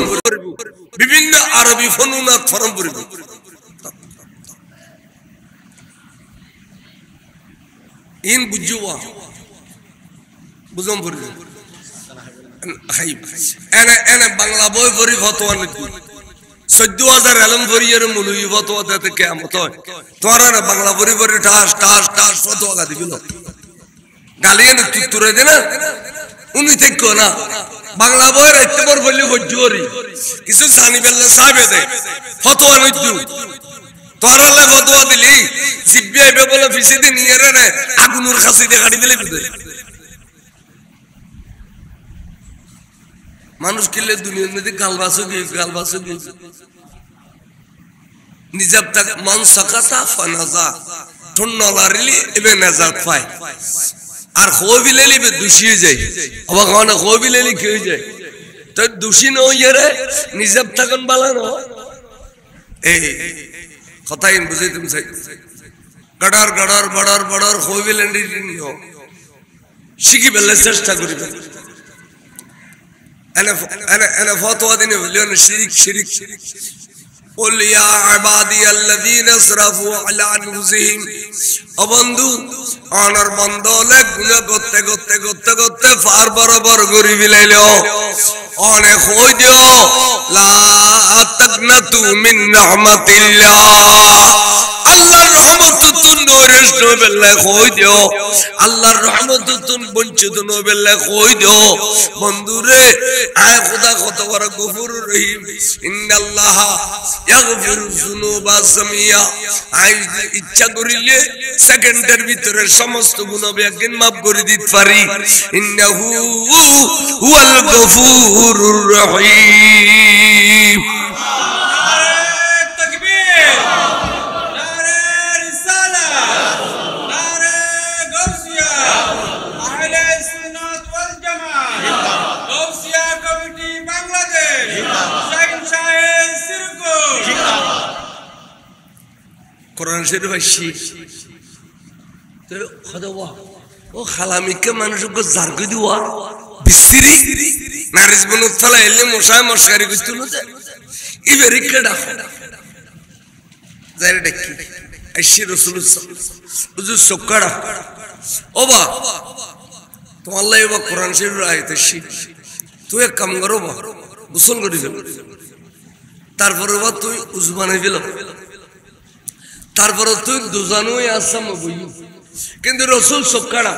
বিভিন্ন আরবি ফনুনাত ফরম করব ইন বুঝুয়া বুঝম করব খাইব এনে বাংলা বই পড়ি ফতোয়া নিতি 14000 আলম পড়িয়ের মুলুই ফতোয়া দিতে কিয়ামত হয় তোরা না বাংলা পড়ি পড়ি ঠাস ঠাস ঠাস ফতোয়া দিবিল গালিয়ে না তুরে দে না উনি থেকে না বাংলা বইয়ের এতবার বললি হজ্জুরি কিছু জানি বেল্লা সাহেবে দে ফতোয়া নইতু তোরালে ফতোয়া দিলি জিব্বে আইবে বলে ফিসে দি নিয়ে রে আগুনের খাসি দিয়ে গাড়ি দিলে বিদে মানুষ কিলে দুনিয়ার মধ্যে গালবাসো কি নিজাব তাক মান সাকাতা ফানাজা ঠন্নলারিলি এবে নাজাত পায় আর খোবিলেলি বে দুষিয়ে যায় অবাক হয় না খোবিলেলি কি হয়ে যায় তো দুষি ন ইয়ে নিজাব থাকুন বালানো এই কথাই বুঝাই তুমি চাই গড়ার গড়ার বড়ার বড়ার খোবিলেন্ডি নিও শিখি বেলে চেষ্টা করি انا فتوى دين بليون شريك قل يا عبادي الذين اسرفوا على انفسهم অবন্ধু অনর বন্ধলে গুনাহ করতে ফার বরাবর গরি বিলাইলো অনেক হই দিও লা তাকনাতু মিন রাহমাতিল্লাহ আল্লাহর রহমতুন নরিষ্ট বেল্লা কই দিও আল্লাহর রহমতুন বঞ্চিত ন বেল্লা কই দিও বন্ধুরে আয় খোদা কত বড় গফুরুর রহিম ইন্নাল্লাহ ইয়াগফিরু যুনুবা জামিয়া আই ইচ্ছা করিলে সেকেন্ডের ভিতরে সমস্ত গুনাহ একদিন maaf করে দিতে পারি ইন্নাহু হুয়াল গফুরুর রহিম কোরআন শরীফ আইছি তো খদওয়া ও খালামিকে মানুষকে জারগি দিওয়া বিসরি নারিজ বনত ফলা এলে মশা মশকারি কইতো না ইবেরি কেডা যাইরে দেখি আইছি রাসূলুল্লাহ হুজুর সক্কাড়া ওবা তো আল্লাহ বা কোরআন শরীফ আয়াত আইছি তুই এক কাম করো বা গোসল করি ফেল তারপরে বা তুই উযু বানাই ফেল তারপরে তুই দুজানুই আসাম বই কিন্তু রাসূল সক্কাড়া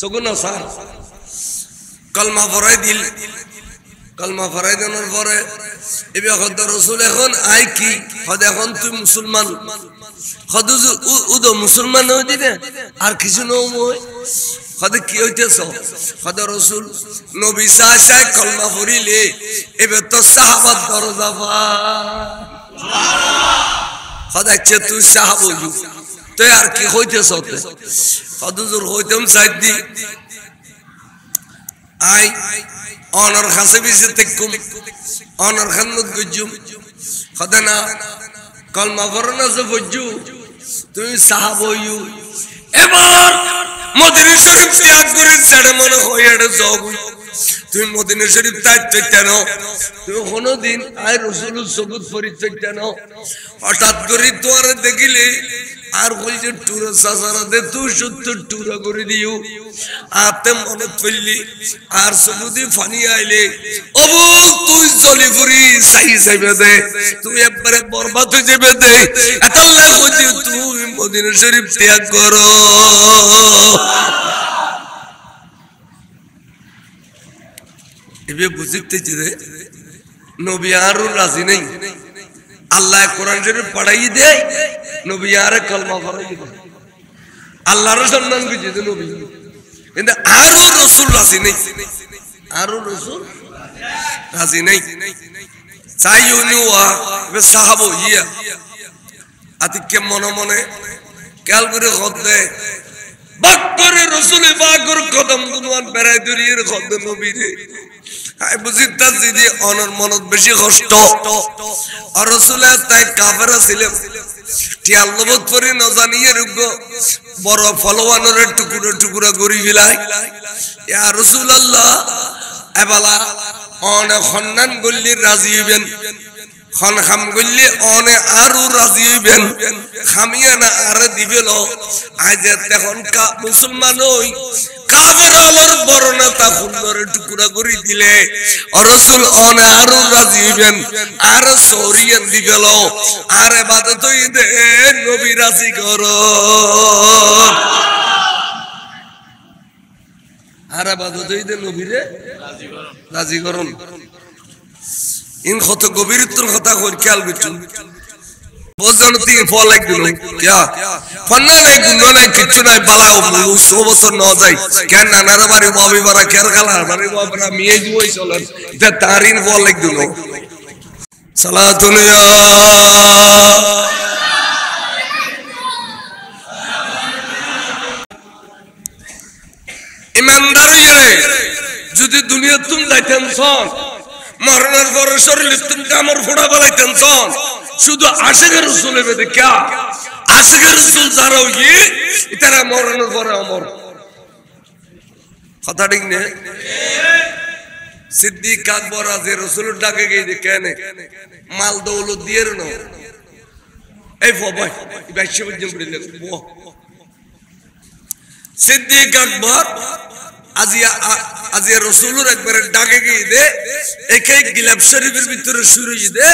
সগুনা স্যার কলমা পড়াই দিল কলমা পড়াই দেওয়ার পরে এবে হদ রাসূল এখন আই কি হদ এখন তুই মুসলমান হদ উদ মুসলমান হই দিবে আর কিছু নয় হদ কি হইতেছ হদ রাসূল নবী সাহায় কলমা পড়িলে এবে তো সাহাবাত দরজা পা হদ আচ্ছা তুই সাহাবা হইউ তো আর কি হইতেছ হদুজুর হইতাম সাইদি আই অনর খাসে বিসে তেকুম অনর খান্নত গজুম খদনা কলমা পড়না যে বজু তুমি সাহাবা হইউ এবার মদিনা শরীফ ত্যাগ করে ছেড়ে মনে হয় এটা জব তুমি মদিনা শরীফ ত্যাগ কেন তুমি কোনদিন আয় রাসূলুর সবুত পরিচয় কেন হঠাৎ করে তোর দেখিলে আর কই যে টুরা সাসারা দে 270 টুরা করে দিও আতে মনে পড়লি আর সবুদি ফানি আইলে ওবু তুই চলি ফুরি সাই যাবে দে তুই একবারে বরবাদ হয়ে যাবে দে আল্লাহ কই তুই মদিনা শরীফ ত্যাগ করো এবে বুঝতে যে নবী আর রাজি নাই আল্লাহ কোরআন শরীফ পড়াই দেয় নবী আর কলমা পড়াই দেয় আল্লাহর সম্মান বুঝিয়ে নবী কিন্তু আরো রাসূল রাজি নাই আরো রাসূল রাজি নাই চাইউনুয়া বে সাহাবা ইয়া আতিকে মনে মনে কাল করে হতে বাক্করে রসুল পাকের কদম দুনুয়ান বেড়াই দরিয়ের খদ নবীরে আই বুঝিতা যদি অনর মনত বেশি কষ্ট আর রসুলে তাই কাফেরা ছিলেন টিয়াল নবত পরি ন জানিয়ে রুগ বড় ফলওয়ানের টুকুরা টুকুরা গরি ফিলাই ইয়া রাসূলুল্লাহ এবালা অনে খন্নান গল্লি রাজি হইবেন খন খাম গল্লি অনে আরো রাজি হইবেন খামিয়া না আর দিবেল আজ তখন কা মুসলমান হই কাফের আমার বড় নেতা খুন্দরে টুকুরা করে দিলে রাসূল অনে আরো রাজি হইবেন আর সরিয়ান দিবেল আর ইবাদত হইতে নবী রাজি করো আর ইবাদত হইতে নবীরে রাজি করুন ইন কত গভীরত্বর কথা কই খেয়াল করছুন বজন তিন ফল এক দিন কিয়া ফন্না নাই গুণ নাই কিছু নাই বালা 100 বছর ন যায় কেন নানার বাড়ি বাবি বাড়া কের খালার বাড়ি বাবরা মিয়ে দিবই চলেন এটা তারিন ফল এক দিন সালাতুন ইয়া ইমানদার হইরে যদি দুনিয়া তুমি যাইতেন সন মরণের পর শরীর তুমি কামড় ফোড়া বলাইতেন সন শুধু আশিকের রাসূলের বেদে क्या আশিকের রাসূল যারা হই এটারা মরণের পরে অমর কথা ঠিক না সিদ্দিক আকবর আজ রাসূলের ডাকে গিয়ে কেন মাল দৌলত দিয়ে ন এই বাবা বাইশে পর্যন্ত বলে সিদ্দিক আকবর আজি রাসূলের একবার ডাকে গিয়ে দে একাই গিলাফ শরীফের ভিতরে শুরু হই দে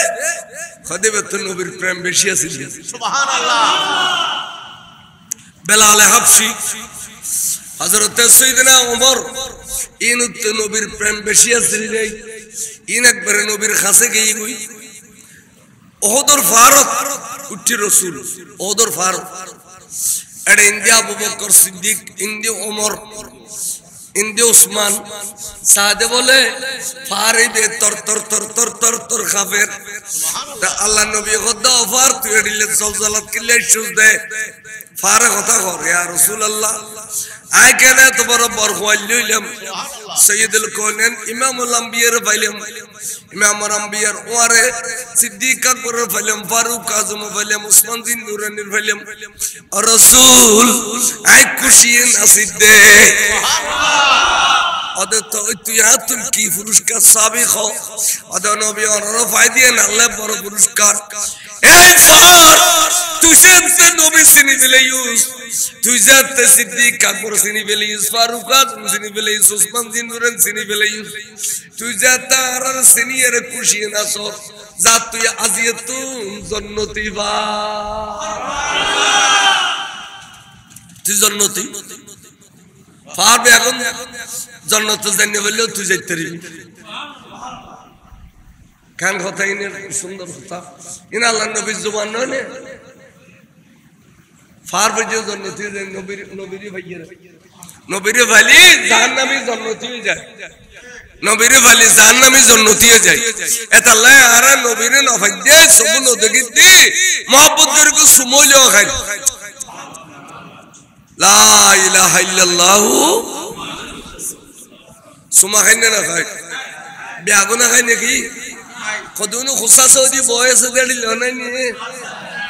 খদিবাতুন নবীর প্রেম বেশি আছে সুবহানাল্লাহ বেলাল হাবশি হযরত সাইয়েদনা ওমর ইনুত নবীর প্রেম বেশি আছে রে ইন একবার নবীর কাছে গিয়ে কই ওহদর ফারুক উঠি রাসূল ওহদর ফারুক এডে ইন্ডিয়া আবু বকর সিদ্দিক ইন্ডিয়া ওমর ইন্দি উসমান সাদে বলে ফারিদে তর তর তর তর তর তর কাফের আল্লাহ নবী খোদা ফার তুই দিলে জলজালাত কিলে শুজ দে ফারে কথা কর ইয়া রাসূলুল্লাহ আই কেন তো বড় বরখওয়াল লইলাম সাইয়্যিদুল কাউনাইন ইমামুল আম্বিয়ার ফাইলাম ইমামুল আম্বিয়ার ওয়ারে সিদ্দিক আকবর ফাইলাম ফারুক আজম ফাইলাম উসমান বিন নুরানির ফাইলাম আর রাসূল আই খুশি নসিব দে সুবহানাল্লাহ অদ তো তুই আতুল কি পুরস্কার সাবিক হও অদ নবী অনর ফায়দা আল্লাহ বড় পুরস্কার এই ফার তুই সে নবী সিনি দিলে ইউস তুই যাতে সিদ্দিক আকবর সিনি দিলে ইউস ফারুক আজম সিনি দিলে ইউস উসমান বিন নুরান সিনি দিলে ইউস তুই যাতে আর সিনিয়র খুশি না সো যা তুই আজিয়াতুন জান্নতি বা তুই জান্নতি পারবে এখন জান্নাতে যাইতে বললেও তুই যাইতে পারবি কেন কথা ইনে সুন্দর কথা ইন আল্লাহ নবীর জবান নয় না পারবে যে জান্নাতে নবীর ভাইয়ের নবীর ভালি জাহান্নামী জান্নাতি হয়ে যায় নবীর ভালি জাহান্নামী জান্নাতি হয়ে যায় এটা আল্লাহ আর নবীর নফাইদে সবুন ওদেগিতি মোহাব্বত করে কো সুমলিও খাই লা ইলাহা ইল্লাল্লাহ সুমা খাইনে না খাই বিয়াগো না খাই নাকি কদুনো খুসা সৌদি বয়সে দেড়িল নাই নি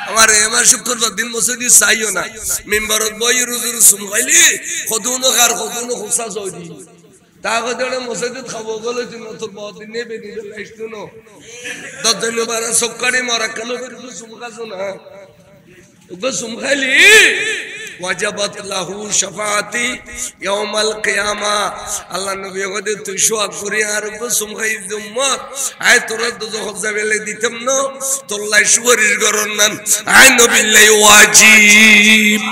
আমার এমার শুক্রবার দিন মসজিদে চাইও না মেম্বারত বই রুজুর সুম খাইলি কদুনো খার কদুনো খুসা সৌদি তাকে দেড়ে মসজিদে খাবো বলে তুই তোর বহুত দিন নেবে দিলে লাইছতো না দজন বার সবকারি মারা কালো করে সুম খাসো না ওগো সুম খাইলি ওয়াজাবাত লাহু শাফাআতি ইয়াউমাল কিয়ামা আল্লাহ নবী কইতে তুই শোয়া করি আর কুসুম খাই উম্মত আয় তোরা তো যখন যাবেলে দিতাম না তোল্লাই সুপারিশ করন না আয় নবিল্লাহি ওয়াজিব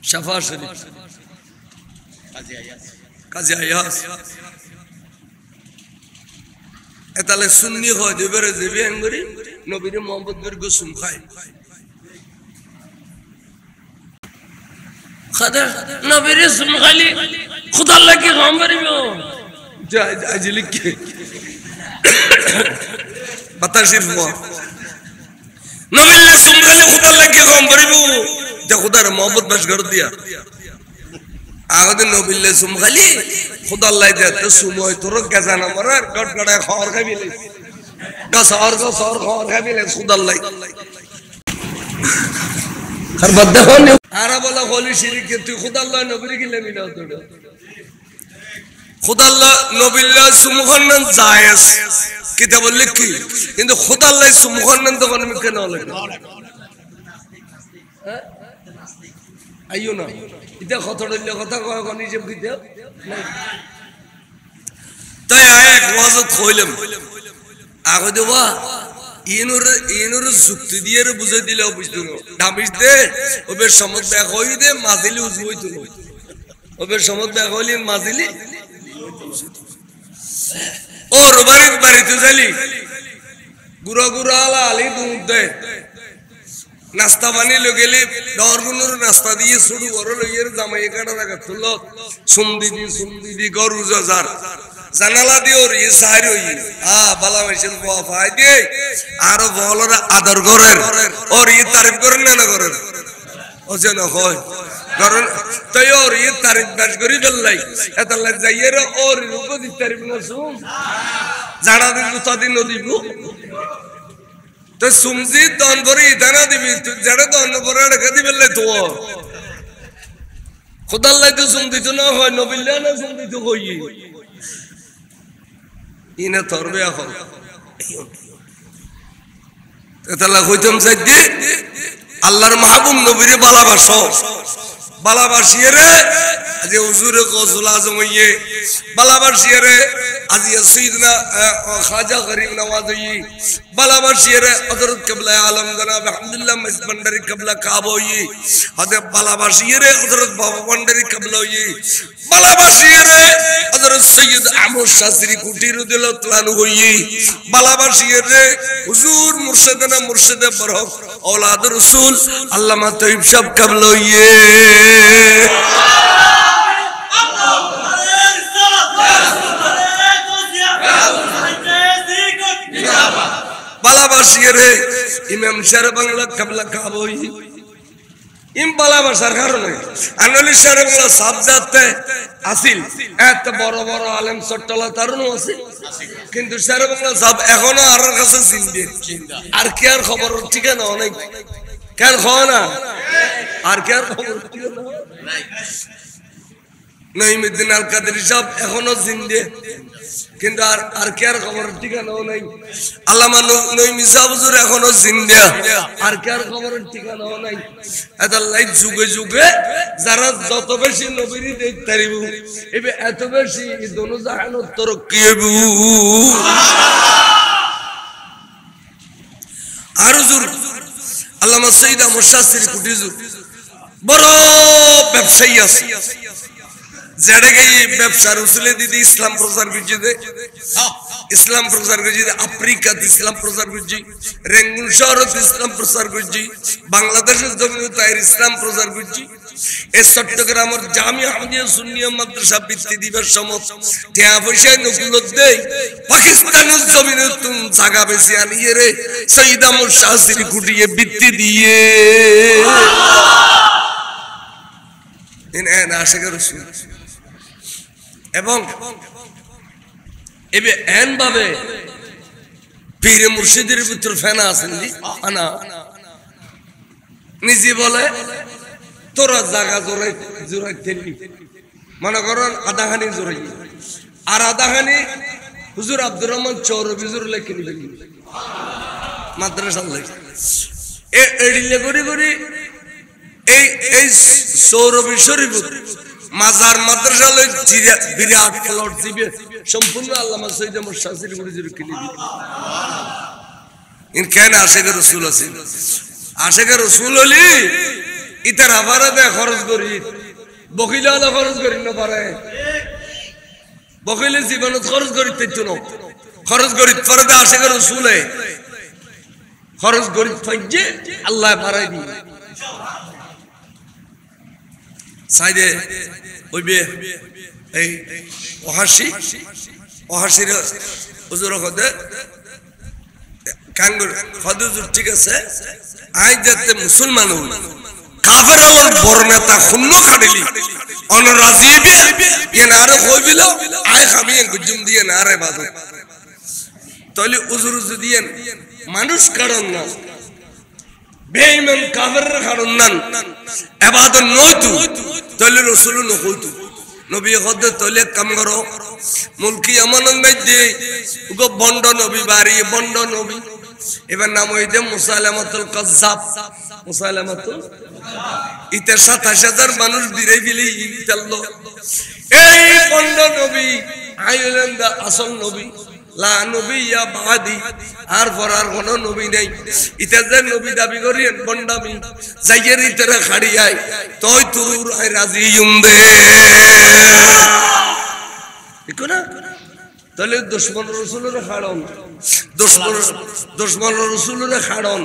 শাফা শরীফ কাজী আয়াস এতালে সুন্নি হয় দেবেরে দেবে আঙ্গুরি নবীর মোহাম্মদ এর কুসুম খায় خدا نبي رسم غالي خدا الله كي غامر بيو اجلك بتا شرف نبي رسم غالي خدا الله كي غامر بيو যে খুদার মোহাম্মত বাস গড় দিয়া আগদিন নবিল্লে সুম খালি খুদা আল্লাহ দে তো সুময় তোর গেজা না মরার গড়গড়ায় খাওয়ার খাবিলে গাছর খাওয়ার খাবিলে খুদা আল্লাহ আর বদ্দা হল আরা বলা হলি শিরিক তুই খুদা আল্লাহ নবীর কি লেমিনা তোর খুদা আল্লাহ নবিল্লাহ সুমখান্নান জায়েজ কিতাব লিখি কিন্তু খুদা আল্লাহ সুমখান্নান তো কোন কেন লাগে হ্যাঁ আইও না এটা কতড়লে কথা কয় কোন হিসাব দিতে তাই এক ওয়াজত কইলাম আগে দেবা ইনুর যুক্তি দিয়ে বুঝাই দিলে বুঝতো না ডাবিস দে ওবের সমত ব্যাগ হই দে মাজিলি উজু হইতো না ওবের সমত ব্যাগ হইলি মাজিলি ওর বাড়িতে যাইলি গুড়া গুড়া আলা আলি দুধ দে নাস্তা বানিয়ে গেলে ডরগুনোর নাস্তা দিয়ে শুরু করো লইয়ের জামাই কাটা রাখা তুল সুমদিদি গরু যার জানালা দিয়ে ওর ইয়ে সাহারি হই বালা মেশিন পাই দিয়ে আরো বলরা আদর করেন ওর ইয়ে তারিফ করেন না করেন ও যেন হয় কারণ তাই ওর ইয়ে তারিফ বাস করি ফেললাই এত যাইয়ে ওর রূপ তারিফ না শুন জানা দিন তাদিন দিব তো সুমজি দন ভরে ইদানা দিবি যারা দন ভরে রেখে দিবে তো খুদা আল্লাহ তো সুমদি তো না হয় নবিল্লা না সুমদি তো হই ইনা তরবে এখন তাহলে হইতাম সাইদি আল্লাহর মাহবুব নবীরে বালাবাসিয়ে রে আজ হুজুরে গৌসুল আজম হইয়ে বালাবাসিয়ে রে আজ সৈয়দনা খাজা গরিব নওয়াজ হইয়ে বালাবাসিয়ে রে হযরত কিবলা আলম জনাব আলহামদুলিল্লাহ মসজিদ ভান্ডারী কিবলা কাবা হইয়ে হযরত বালাবাসিয়ে রে হযরত বাবা ভান্ডারী কিবলা হইয়ে বালাবাসিয়ে রে হযরত সৈয়দ আহমদ শাস্ত্রী কুটি রাদিয়াল্লাহু তাআলা হইয়ে বালাবাসিয়ে রে হুজুর মুর্শিদানা মুর্শিদে বরহক औलाद रसूल अल्लामा तैयब साहब कबल होइए बालाबासिये रे इमाम शहर बांग्ला कबला काब होई इम बालाबासार कारणे आनली शहर बांग्ला साफ जाते আসিল এত বড় বড় আলেম সট্টলা তারুণ আছে কিন্তু শহর বাংলা সব এখনো আর কাছে জিন্দা আর কি আর খবর ঠিকানা অনেক কেন হয় না আর কি আর খবর ঠিকানা নাই নঈমুদ্দিন আল কাদেরী সাহেব এখনো জিন্দা কিন্তু আর কি আর খবর ঠিকানা নাই আল্লামা নঈমি সাহেব হুজুর এখনো জিন্দা আর কি আর খবর ঠিকানা নাই এত লাই যুগে যুগে যারা যত বেশি নবীর দেখতে পারিব এবে এত বেশি দোনো জাহানত তরক্কি হইব আর হুজুর আল্লামা সৈয়দ আহমদ শাস্ত্রী কুটি হুজুর বড় ব্যবসায়ী আছে যেটাকে ব্যবসার উসুলে দিদি ইসলাম প্রচার করছে ইসলাম প্রচার করছে আফ্রিকাত ইসলাম প্রচার করছে রেঙ্গুন শহরত ইসলাম প্রচার করছে বাংলাদেশের জমিনে তাই ইসলাম প্রচার করছে এই চট্টগ্রামের জামিয়া আহমদিয়া সুন্নিয়া মাদ্রাসা বৃত্তি দিবার সময় টিয়া পয়সা নকুলত দেই পাকিস্তানের জমিনে তুম জায়গা বেশি আনিয়ে রে সৈয়দ আহমদ শাস্ত্রী কুটিয়ে বৃত্তি দিয়ে এন আশিক রাসূল এবং এবে এন ভাবে পীর মুর্শিদের ভিতর ফেনা আছেন আনা নিজে বলে তোরা জায়গা জোরাই দিলি মনে করেন আধাখানি জোরাই আর আধাখানি হুজুর আব্দুর রহমান চৌরবি হুজুর লেখে নিবেন মাদ্রাসা লেখে এড়িলে করি করি এই চৌরবি শরীফ মাজার মাদ্রাসা লই বিরাট প্লট দিবে সম্পূর্ণ আল্লামা সৈয়দ আহমদ শাস্ত্রী হুজুর কিনে দিবে ইন কেন আশিক রাসূল আছে আশিক রাসূল হলি ইতার আবারে দে খরচ করি বকিলা খরচ করি না পারে বকিলে জীবনত খরচ করি তেতো না খরচ করি পরে দে আশিক রাসূল খরচ করি ফাইজে আল্লাহ বাড়াই দি সাইদে ওইবে এই ওহাসির হুজুর কদে কাঙ্গুর হুজুর ঠিক আছে আই যাতে মুসলমান হই কাফের আলোর বড় নেতা খুন্ন খাড়িলি অনরাজিবে এনারে কইবিল আয় খামি গুজুম দিয়ে না রে বাদু তাহলে উজুর দিয়েন মানুষ কারণ না বেঈমান কাফের কারণ না ইবাদত নয়তো তাহলে রাসূল নকইতো নবী হদ তাহলে কাম করো মুলকি আমানত মধ্যে গো বন্ড নবী বাড়ি বন্ড নবী এবার নাম হইছে মুসাইলামাতুল কাজ্জাব মুসাইলামাতুল ইতে ২৭,০০০ মানুষ দিরে গিলি ইতাল্লো এই বন্ড নবী আইলেন দা আসল নবী লা নবিয়্যা বাদি আর পরার কোন নবী নাই ইতে যে নবী দাবি করিয়েন বন্ডামি যাইয়ের ইতরে খাড়িয়াই তই তুর আই রাজি ইউমদে ঠিক না তাহলে দুশমন রাসূলের খাড়ন দুশমন রাসূলের খাড়ন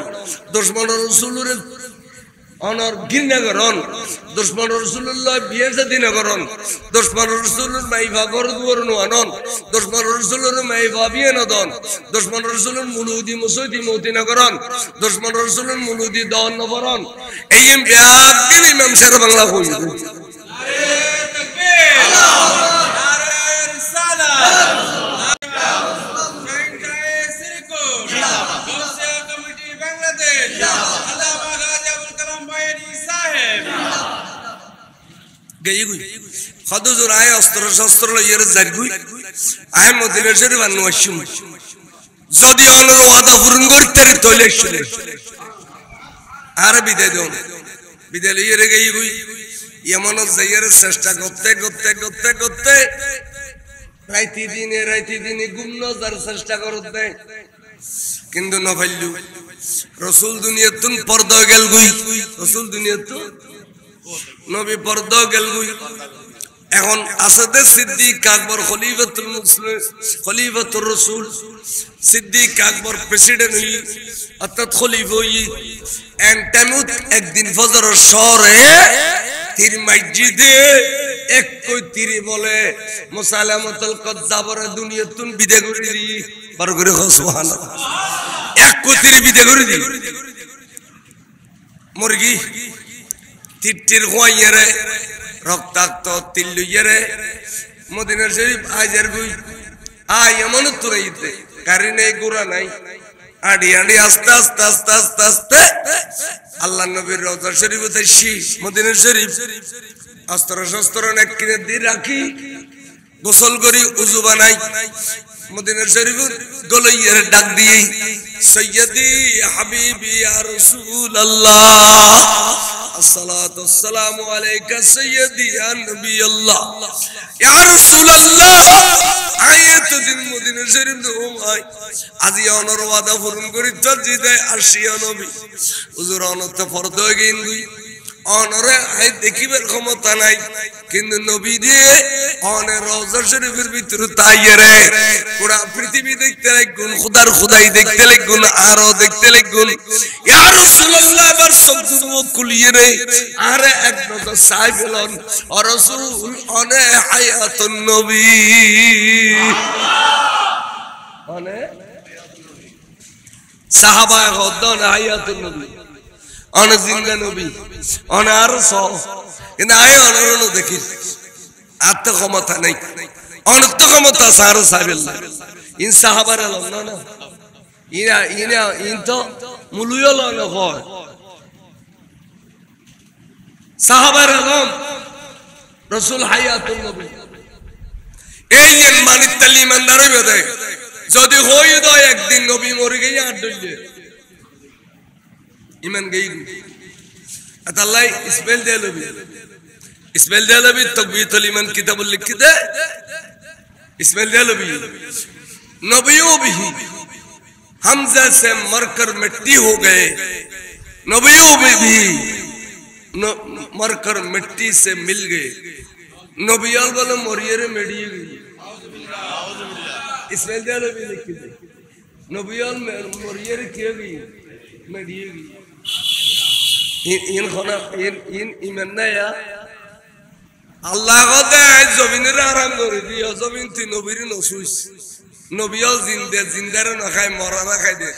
দুশমন রাসূলের অনর গিন্নাগরণ দুশমন রাসূলুল্লাহ বিয়ের দিনগরণ দুশমন রাসূলের মাইবা গরদুর নন দুশমন রাসূলের মাইবা বিয়ে নদন দুশমন রাসূলের মুলুদি মুসুদি মতিনগরণ দুশমন রাসূলের মুলুদি দন নবরণ এই বিয়াগির ইমাম শের বাংলা কই নারে তাকবীর আল্লাহু নারে রিসালাত خدوزور آئے استر لیر زرگوی آئے مدینہ شریف انوشم زودی آنر وعدہ فرنگوری تری تولیک شده آره بیده دون بیده لیر گئی گوی یمانو زیر سشتا گفته রাইতি দিনে গুমনো যার চেষ্টা করতে কিন্তু নফাইলু রাসূল দুনিয়াতুন পর্দা গেল গুই রাসূল দুনিয়াতু নবী পর্দা গেল গুই এখন আসাদে সিদ্দিক আকবর খলিফাতুল মুসলিম খলিফাতুর রাসূল সিদ্দিক আকবর প্রেসিডেন্ট হই অর্থাৎ খলিফা হই এন্টানুত একদিন ফজরের শহরে তীর মসজিদে এক কই তীরে বলে মুসাইলামাতুল কাজ্জাবর দুনিয়াতুন বিদে করে দি বার করে সুবহানাল্লাহ এক কই তীরে বিদে করে দি মুরগি তীর খোয়াইরে রক্তাক্ত তিল্লুইরে মদিনা শরীফ আজের গুই আই এমন তুরাইতে গাড়ি নেই গোরা নাই আড়ি আস্তে আস্তে আল্লাহ নবীর রওজা শরীফে আসি মদিনা শরীফ অস্ত্র শস্ত্র নেক কিনে দিয়ে রাখি গোসল করি উযু বানাই মদিনা শরীফ গলাইয়ের ডাক দিয়ে সৈয়দি হাবিবি ইয়া রাসূলুল্লাহ আসসালাতু ওয়াসসালামু আলাইকা সৈয়দি ইয়া নবী আল্লাহ ইয়া রাসূলুল্লাহ আয়াত দিন মদিনা শরীফ দোমাই আজি অনর ওয়াদা পূরণ করি মসজিদে আসিয়া নবী হুজুর অনত ফরদ গইন দুই অনরে আই দেখিবার ক্ষমতা নাই কিন্তু নবী দিয়ে অনের রওজা শরীফের ভিতরে তাইরে পুরা পৃথিবী দেখতে লাগুন খোদার খোদাই দেখতে লাগুন আরো দেখতে লাগুন ইয়া রাসূলুল্লাহ বার সবগুলো কুলিয়ে আরে এক নজর সাইবেলন আর রাসূল অনে হায়াতুন নবী অনে সাহাবা গদন হায়াতুন নবী অনে জিন্দা নবী অনে আর সহ কিন্তু আয় অনরণ দেখি আত্ম ক্ষমতা নাই অনত্য ক্ষমতা সার সাইবেল্লাহ ইন সাহাবার আলম না ইন তো মুলুয়ল হয় সাহাবার আলম রাসূল হায়াতুন নবী এই যে মানিত তালিমানদার হইবে দেয় যদি হই দয় একদিন নবী মরে গিয়ে আর দইলে ইমান গই আল্লাহ ইসমাইল দেলবি তকবীতুল ঈমান কিতাবুল লিখতে इस्माइल देलवी नबियों भी हमजा से मरकर मिट्टी हो गए नबियों में भी मरकर मिट्टी से मिल गए नबियाल वाले मोरियरे मेडिए गई इस्माइल देलवी लिखी थी नबियाल मोरियरे किए गई मेडिए गई इन खाना इन इमन्ना या আল্লাহ গদে জমিনের আরাম করে দিও জমিন তুই নবীর নসুইস নবিয়ল জিন্দে জিন্দারে না খায় মরা না খায় দে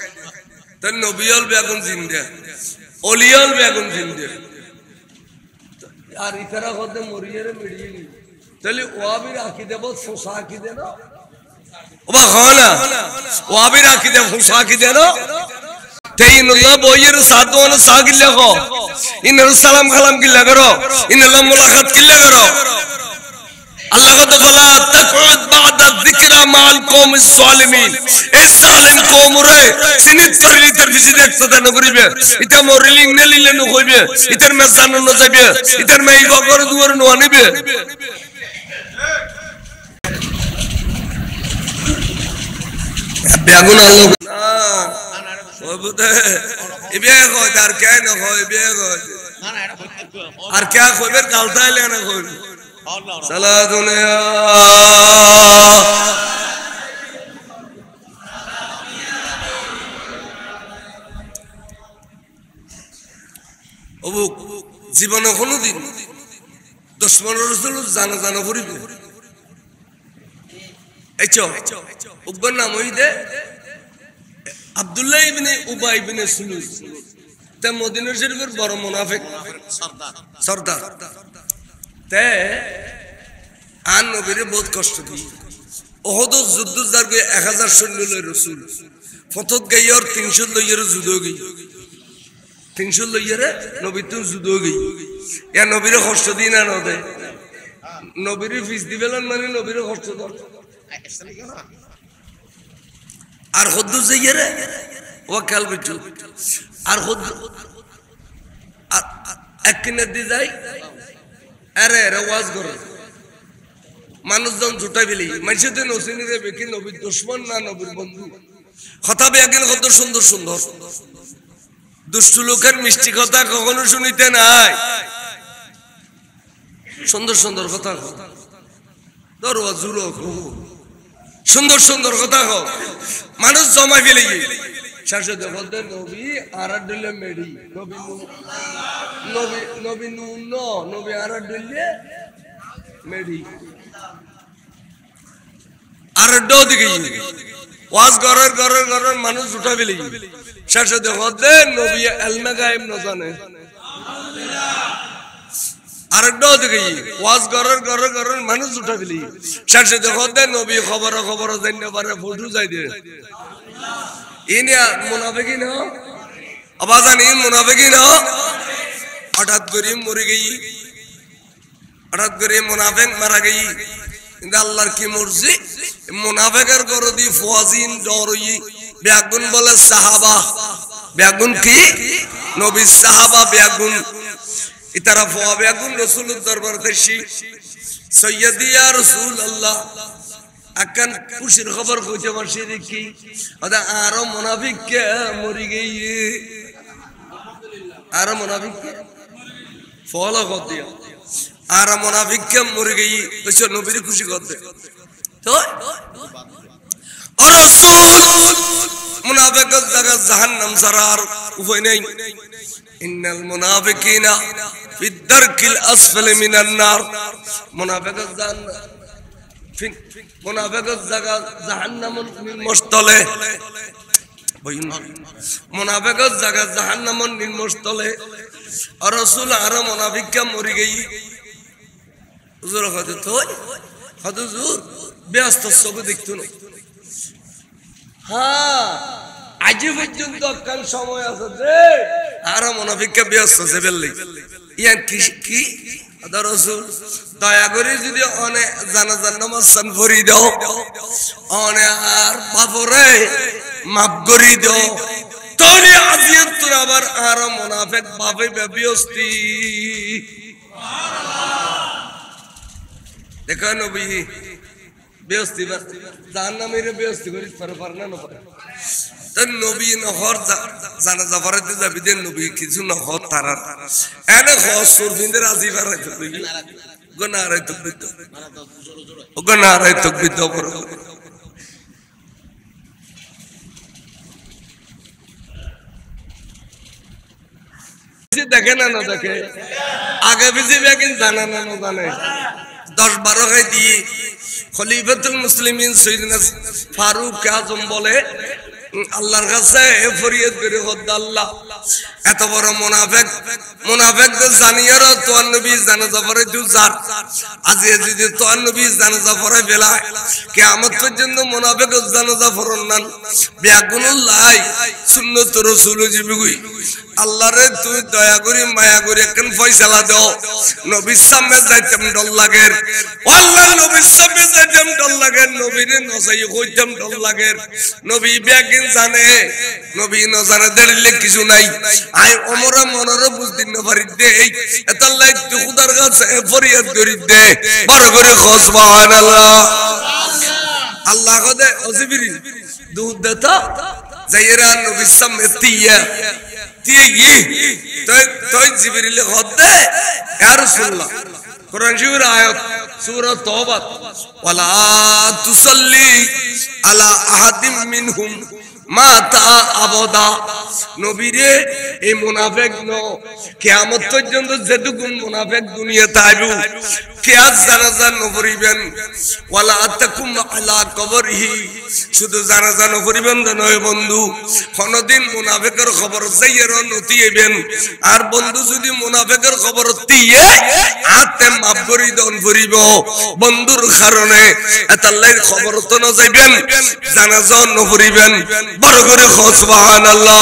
তাই নবিয়ল বেগুন জিন্দে অলিয়ল বেগুন জিন্দে আর ইতারা হতে মরিয়ে মিড়িয়ে নি তাহলে ওয়াবির আকিদে বহুত ফোসা আকিদে না ওবা খানা ওয়াবির আকিদে ফোসা আকিদে না তেইনুল্লাহ বইয়ের সাদওয়ান সাগিল্লা কো ইনর সালাম কালাম কিল্লা করো ইনল্লাহ মুলাকাত কিল্লা করো আল্লাহ কত বলা তাকুদ বাদা যিকরা মাল কওমিস সালিমিন এই সালিম কওমরে সিনিত তরিলি তর বিজি দেখতে না করিবে ইতা মরিলিং নেলিলে ন কইবে ইতার মে জানো ন যাবে ইতার মে ইগর দুয়ার ন আনিবে বেগুন আলো না ওবুতে ইবে কই তার কে ন কই বে কই আর কে কইবে গালতাইলে না কই সালা দুনিয়া ওবু জীবনে কোনদিন 10-15 বছর জানা জানা করিবে এইচো উগর নাম হইদে আব্দুল্লাহ ইবনে উবাই ইবনে সুলুল তে মদিনা শরীফের বড় মুনাফিক সরদার তে আন নবীরে বহুত কষ্ট দি ওহদ যুদ্ধ জারগে 1000 সৈন্য লই রাসূল ফতত গাইয়র 300 লইয়ের যুদ্ধ গই 300 লইয়ের নবী তো যুদ্ধ গই ইয়া নবীরে কষ্ট দি না নদে নবীরে ফিস দিবেলেন মানে নবীরে কষ্ট দাও আর হদ্দ যাইয়ের ও কাল বিচু আর হদ্দ একনে দি যাই আরে রেওয়াজ করে মানুষজন জুটাই বিলি মানুষদের নসিনি দেবে কি নবীর দুশ্মন না নবীর বন্ধু কথা বেগিন কত সুন্দর সুন্দর দুষ্ট লোকের মিষ্টি কথা কখনো শুনিতে নাই সুন্দর সুন্দর কথা দরওয়া জুরো সুন্দর সুন্দর কথা কও মানুষ জমা ফেলে শাসে দেখতে নবী আর দিলে মেডি নবী নবী নবী নুন নবী আর দিলে মেডি আর ডো দিকে ওয়াজ গরের গরের গরের মানুষ উঠা ফেলে শাসে দেখতে নবী ইলমে গায়েব না জানে আর ডো দিকে ওয়াজ গরের গরের গরের মানুষ উঠা ফেলে শাসে দেখতে নবী খবর খবর জানতে পারে ফটো যাই দে ইনিয়া মুনাফিকিন हो আবাজান ইন মুনাফিকিন हो হঠাৎ করে মরে গই হঠাৎ করে মুনাফিক মারা গই কিন্তু আল্লাহর কি মর্জি মুনাফিকের গরদি ফাজিন ডরই বেগুন বলে সাহাবা বেগুন কি নবী সাহাবা বেগুন ইতারা ফওয়া বেগুন রাসূলুর দরবারে এসে সৈয়দি ইয়া রাসূলুল্লাহ আকান খুশির খবর কইতে পারছি দেখি আদা আরো মুনাফিক কে মরি গই আরো মুনাফিক কে ফলো কর দিয়া আরো মুনাফিক কে মরি গই তো নবীর খুশি করতে তো আর রাসূল মুনাফিকের জায়গা জাহান্নাম ছাড়ার উপায় নাই ইন্নাল মুনাফিকিনা ফিদ দারকিল আসফালি মিনান নার মুনাফিকের জাহান্নাম মুনাফিকের জায়গা জাহান্নামের নিম্নস্থলে মুনাফিকের জায়গা জাহান্নামের নিম্নস্থলে আর রাসূল আর মুনাফিককে মরি গই হুজুর কত তো হুজুর ব্যস্ত সব দেখতো না হ্যাঁ আজ পর্যন্ত কাল সময় আছে রে আর মুনাফিককে ব্যস্ত আছে বললি ইয়ান কি কি আদা রাসূল দয়া করে যদি অনেক জানাজার নামাজ সান ভরি দাও অনেক আর বাপরে মাফ করি দাও তাহলে আজিয়ত তোর আবার আর মুনাফিক বাপে ব্যস্তি দেখো নবী ব্যস্তি জাহান্নামের ব্যস্তি করি পারনা না পারে তন নবী নহর জানাজা পড়াতে যাবি দেন নবী কিছু নহর তারা এনে খসুর বিন্দে রাজি পারে তো গনারে তো বিদ গনারে তো বিদ পড়ো দেখে না না দেখে আগে পিছে বেকিন জানা না না জানে 10-12 গাই দিয়ে খলিফাতুল মুসলিমিন সৈয়দনা ফারুক আজম বলে আল্লাহর কাছে ফরিয়াদ করে খোদা আল্লাহ এত বড় মুনাফিকদের জানিয়ার তোর নবী জানাজা পড়ে তুই যার আজ যদি তোর নবী জানাজা পড়ে বেলা কিয়ামত পর্যন্ত মুনাফিকদের জানাজা পড়ন না বিয়াগুনুল্লাহ সুন্নাত রাসূল জিবি আল্লাহরে তুই দয়া করি মায়া করি একখান ফয়সালা দাও নবীর সামনে যাইতাম ডর লাগে আল্লাহ নবীর সামনে যাইতাম ডর লাগে নবীরে নসাই কইতাম ডর লাগে নবী ব্যাগিন জানে নবী ন জানে দেরিলে কিছু নাই আই ওমরা মনরে বুঝদিন না পারি দে এতাল্লাই তুই খুদার কাছে ফরিয়াদ করি দে বড় করে খোঁজ সুবহানাল্লাহ আল্লাহ কদে অজিবিরি দুধ দেতা যাইরা নবীর সামনে তিয়া তুই জিবরিল খোদে ইয়া রাসূলুল্লাহ কোরআন শরীফের আয়াত সূরা তওবা ওয়ালা তুসাল্লি আলা আহাদিম মিনহুম মাতা আবদা নবীরে এই মুনাফিক ন কিয়ামত পর্যন্ত যেটুকুন মুনাফিক দুনিয়াতে আইবো কিয়াস জানাজা নপরিবেন ওয়ালা আতাকুম আলা কবরিহি শুধু জানাজা নপরিবেন নয় বন্ধু কোনদিন মুনাফিকের খবর যাইয়ের নতিয়েবেন আর বন্ধু যদি মুনাফিকের খবর দিয়ে আতে মাফ করি দন করিব বন্ধুর কারণে এতাল্লাহর খবর তো না যাইবেন জানাজা নপরিবেন বড় করে সুবহানাল্লাহ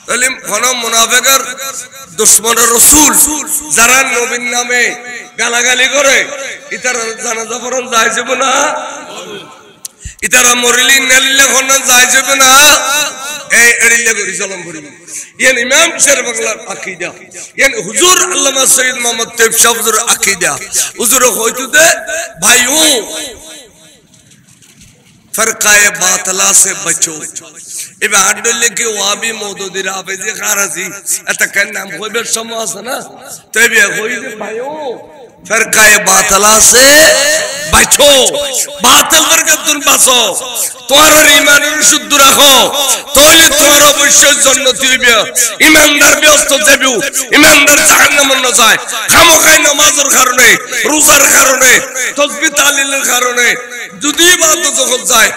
তাহলে কোন মুনাফিকের দুশমন রাসূল যারা নবীর নামে গালাগালি করে ইতার জানাজা পড়ন যায় যাবে না ইতারা মরিলি নেলিলে কোন যায় যাবে না এই এড়িলে করি সালাম করিব ইয়ান ইমাম শের বাংলার আকীদা ইয়ান হুজুর আল্লামা সৈয়দ মোহাম্মদ তৈয়ব শাহ হুজুর আকীদা হুজুর হয়তো দে ভাইও फरकाए बातला से बचो इबे आडले के वाबी मौदूदी राफेजी खारजी अता का नाम कोई बे समास ना तबे कोई दे भाइयो फरकाए बातला से बचो बातल वर्गे तुम बसो তোমার ঈমানের শুদ্ধ রাখো তাহলে তোমার অবশ্যই জান্নাত হইবে ঈমানদার ব্যস্ত যাবে ঈমানদার জাহান্নামে না যায় খামখাই নামাজের কারণে রোজার কারণে তাসবিহ তাহলিলের কারণে যদি ইবাদত যখন যায়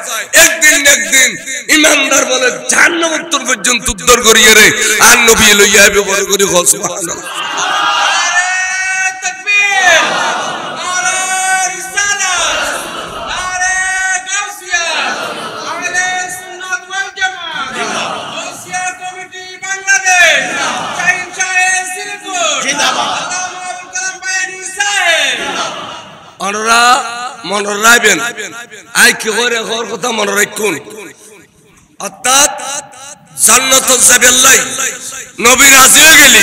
একদিন ঈমানদার বলে জাহান্নাম উত্তর পর্যন্ত উদ্ধার করিয়ে রে আর নবী লইয়া আইবে বড় করে সুবহানাল্লাহ অনরা মনে রাখবেন আই কি করে ঘর কথা মনে রাখুন অর্থাৎ জান্নাত যাবেল্লাই নবী রাজি হয়ে গেলি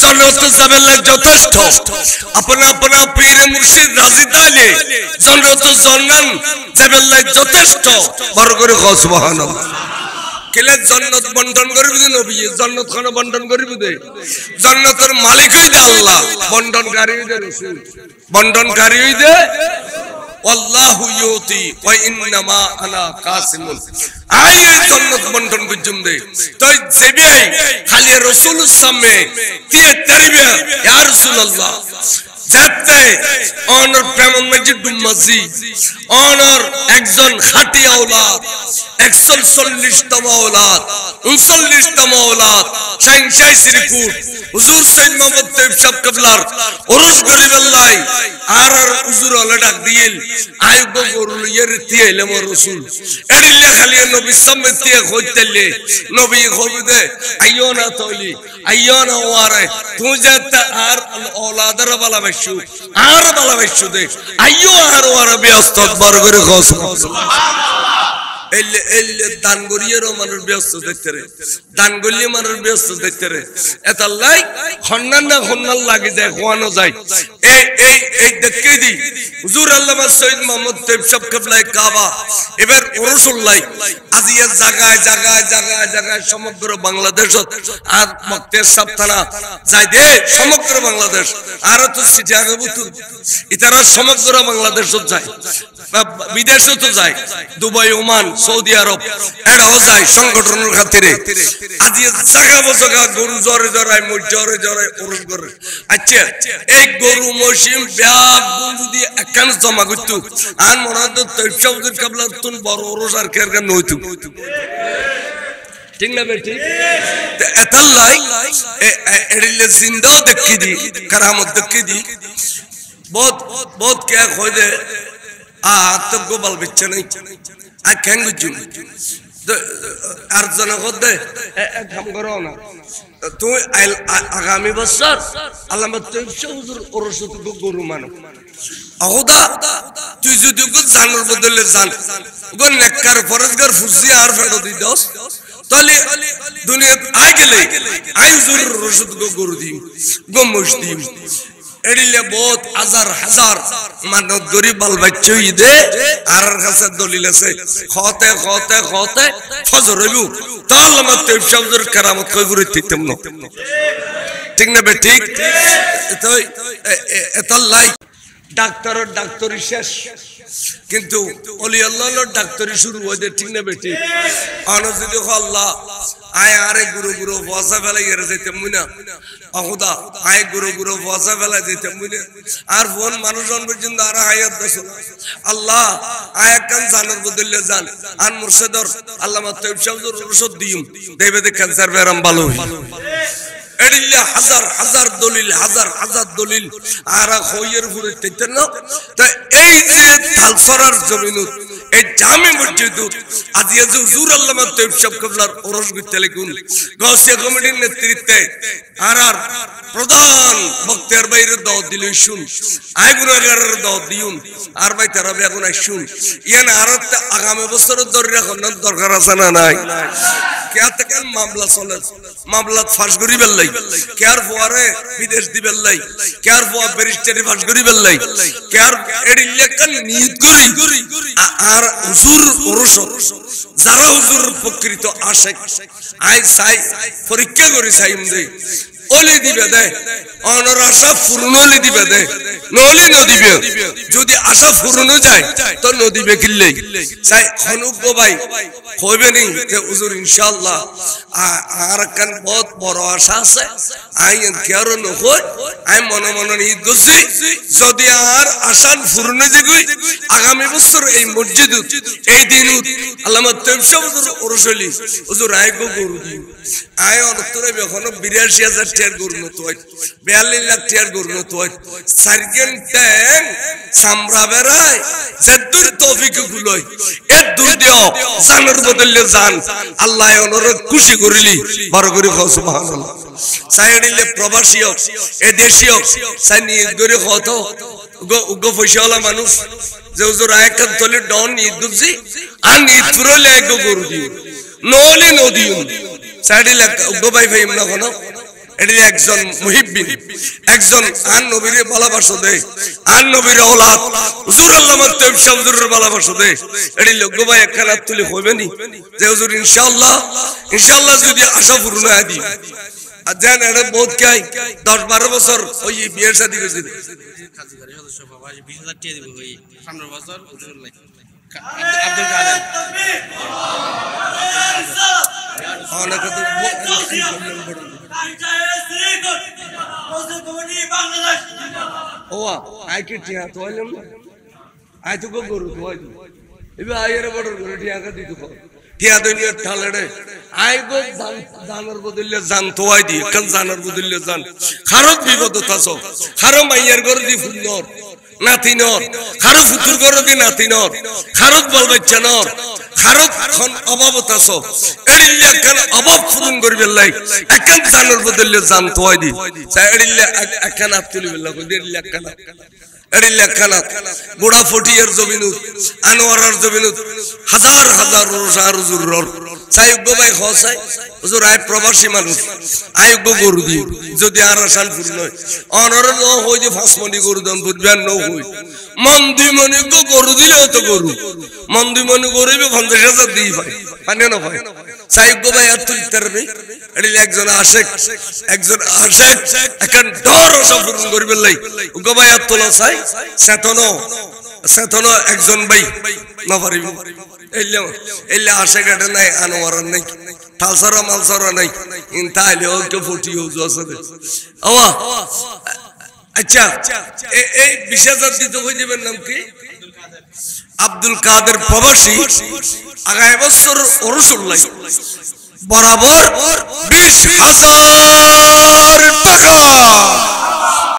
জান্নাত যাবেল্লাই যথেষ্ট আপনা আপনা পীর মুর্শিদ রাজি তালে জান্নাত জান্নান যাবেল্লাই যথেষ্ট বড় করে সুবহানাল্লাহ কেলে জান্নাত বন্টন করিব দে নবী জান্নাত খানা বন্টন করিব দে জান্নাতের মালিক হই দে আল্লাহ বন্টনকারী হই দে রাসূল বন্টনকারী হই দে আল্লাহু ইউতি ওয়া ইন্নামা আনা কাসিমুন আই জান্নাত বন্টন করজুম দে তাই জেবে খালি রাসূলের সামনে দিয়ে তারিবে ইয়া রাসূলুল্লাহ যাতে অনর প্রেমন মসজিদ ডুমমাজি অনর একজন খাঁটি আওলাদ 140তম আওলাদ 39তম আওলাদ শাইনশাহ শ্রীপুর হুজুর সৈয়দ মোহাম্মদ তৈয়ব সাহেব কিবলার ওরস গরিবাল্লাহ আর হুজুর আলা ডাক দিল আইব গরুল ইরতি এলম রাসূল এডিলে খালি নবী সামনে দিয়ে কইতেলে নবী কইবে আইয়না তলি আইয়না ওয়ারে তুই যত আর আওলাদের ভালোবাসু আর ভালোবাসু দে আইয়ো আর ওয়ারে ব্যস্ত বড় করে সুবহানাল্লাহ এলে দান গরিয়ের মানুষ ব্যস্ত দেখতে রে দান গলিয়ে মানুষ ব্যস্ত দেখতে রে এটা লাই খন্নান না খন্নান লাগে যায় খোয়ানো যায় এই দেখে দি হুজুর আল্লামা সৈয়দ মোহাম্মদ তৈয়ব সাহেব কিবলায়ে কাবা এবার রাসূলুল্লাহ আজিয়া জায়গায় সমগ্র বাংলাদেশত আর মক্তের সপ্তানা যাই দে সমগ্র বাংলাদেশ আর তো জায়গা বুতু ইতারা সমগ্র বাংলাদেশত যায় বিদেশে তো যায় দুবাই ওমান সৌদি আরব এটাও যায় সংগঠনের খাতিরে আজি জায়গা বসগা গরু জরে জরায় মুজ জরে জরায় ওরস করে আচ্ছা এই গরু মসিম ব্যাপ যদি একখান জমা করতো আর মনে হতো তৈফসাউদ্দিন কাবলার তুন বড় ওরস আর কের গান নইতো ঠিক না বেটি এতাল্লাই এড়িলে জিন্দাও দেখি দি কারামত দেখি দি বহুত বহুত কে কই দে তো গোপাল বিচ্ছে নাই আর কেন গুজুম আর জনগণ দে কাম করো না তুই আগামী বছর আল্লামা তৈফসাউদ্দিন ওরসত গরু মানো অহুদা তুই যদি জানোর বদলে জান গো নেককার ফরজগার ফুসি আর ফেরত দি দস তাহলে দুনিয়া আই গেলে আই হুজুর রশদ গরু দিম গো মুসলিম এড়িলে বহুত হাজার হাজার মানত গরিব বাল বাচ্চা ইদে আর কাছে দলিল আছে খতে খতে খতে ফজর হইবু তো আল্লামা তৈফসাউদ্দিন কারামত কই করে দিতাম না ঠিক না বে ঠিক তো এতাল্লাই ডাক্তারের ডাক্তারি শেষ কিন্তু ওলি আল্লাহর ডাক্তারি শুরু হইতে ঠিক না বে ঠিক অনজিদ আল্লাহ আয় আরে গুরু গুরু ফসা ফেলাই এর যাইতে মুনা অহুদা আয় গুরু গুরু ফসা ফেলাই যাইতে মুনা আর ফোন মানুষজন পর্যন্ত আর হায়াত দাসো আল্লাহ আয় কান জানার বদলে জান আর মুর্শিদর আল্লামা তৈফসাউদ্দিন ওরসদ দিম দেবে দে ক্যান্সার বেরাম ভালো হই এড়িলে হাজার হাজার দলিল আর হইয়ের ঘুরে তেতে না তা এই যে তালসরার জমিনত এই জামে মসজিদুত আজিয়া যে হুজুর আল্লামা তৈফসাব কাবলার ওরস গইতে লাগুন গাউসিয়া কমিটির নেতৃত্বে আর প্রধান বক্তার বাইরে দাওয়াত দিলে শুন আই গুনাহগারের দাওয়াত দিউন আর ভাই তারা এখন শুন ইয়ান আর আগামী বছরের দরজা এখন দরকার আছে না নাই কে থেকে মামলা চলে মামলা ফাঁস করি বেল্লাই কেয়ার ফোয়ারে বিদেশ দি বেল্লাই কেয়ার ফোয়া ব্যারিস্টারি ফাঁস করি বেল্লাই কেয়ার এডিলে কান নিয়ত করি আর হুজুর ওরস যারা হুজুর প্রকৃত আশেক আই চাই পরীক্ষা করি চাইম দে ওলি দিবে দে অনর আশা পূর্ণ হলে দিবে দে নলি নদিবে যদি আশা পূর্ণ যায় তো নদিবে কিল্লে চাই খনুক ভাই হইবে নি যে হুজুর ইনশাআল্লাহ আর কান বহুত বড় আশা আছে আই কেয়ার নকই আই মনে মনে ঈদ গছি যদি আর আশা পূর্ণ যেগুই আগামী বছর এই মসজিদ এই দিন আল্লামা তৈফসাউদ্দিন ওরসলি হুজুর আই গো গরু দি আই অন্তরে এখনো ৮২,০০০ টাকার গরু নত হয় ৪২ লাখ টাকার গরু নত হয় সার্কেল ট্যাং সামরা বেড়ায় যেদুর তৌফিক গুলোই এ দূর দিও জানের বদলে জান আল্লাহ ওনরে খুশি করিলি বড় করে কও সুবহানাল্লাহ সাইডিলে প্রবাসী হোক এ দেশী হোক সানি গরি কত গো পয়সাওয়ালা মানুষ যে হুজুর আয়াকান তলে ডন ঈদ দুজি আর ঈদ ফুরলে গো গরু দিও নলি নদিও সাইডিলে গো ভাই ভাই না কোন এদিকে একজন মুহিব্বিন একজন আন নবীর ভালোবাসা দেয় আন নবীর औलाद হুজুর আল্লামা তৈফসাউদ্দিনের ভালোবাসা দেয় এডি লোক ভাই একখানা তুলি হবে নি যে হুজুর ইনশাআল্লাহ যদি আশা পূর্ণ হয় দি আর জান এটা বহুত কাই 10-12 বছর ওই বিয়ের শাদী করেছে কাজীগারি সদস্য বাবা 20,000 টাকা দিব ওই সামনের বছর হুজুর লাই আব্দুল কাদের অনেক তো ওয়া আই কি টিয়া তো হইলাম আই তো গরু তো হইতো এবে আইরে বড় করে টিয়া কা দিতো টিয়া দুনিয়া ঠালড়ে আই গো জানার বদলে জান তো হই দি কান জানার বদলে জান খারত বিপদ তাছো খারো মাইয়ার গরু দি ফুলনর নাতিনর খারো ফুতুর গরু দি নাতিনর খারত বল বাচ্চা নর খারত খন অভাব তাছো এডিলে কান অভাব পূরণ করবে লাই একখান জানার বদলে জান তো হই দি এডিলে একখান আতুলি বিল্লাহ কই এডিলে একখান এডিলে একখান গোড়া ফটিয়ার জমিনুত আনোয়ারার জমিনুত হাজার হাজার রোজার হুজুরর সাহেব গো ভাই খসাই হুজুর আই প্রবাসী মানুষ আই গো গরু দি যদি আর আসান পূর্ণ হয় অনর ন হই যে ফাসমনি গরু দন বুঝবেন ন হই মন্দি মনি গো গরু দিলেও তো গরু মন্দি মনি গরিবে 50,000 দিই ভাই পানে না ভাই সাহেব গো ভাই আর তুই তারবি এডিলে একজন আশেক এখন ডর সফরন করবে লাই গো ভাই আর তোলা চাই সেতনো একজন ভাই না পারিব এলে আশেক এটা নাই আনোয়ার নাই তালসারা মালসারা নাই ইন তাইলে ওকে ফুটি হউজ আছে আওয়া আচ্ছা এই 20,000 দিতে হয়ে যাবেন নাম কি আব্দুল কাদের প্রবাসী আগামী বছর রসুল্লাহ বরাবর 20,000 টাকা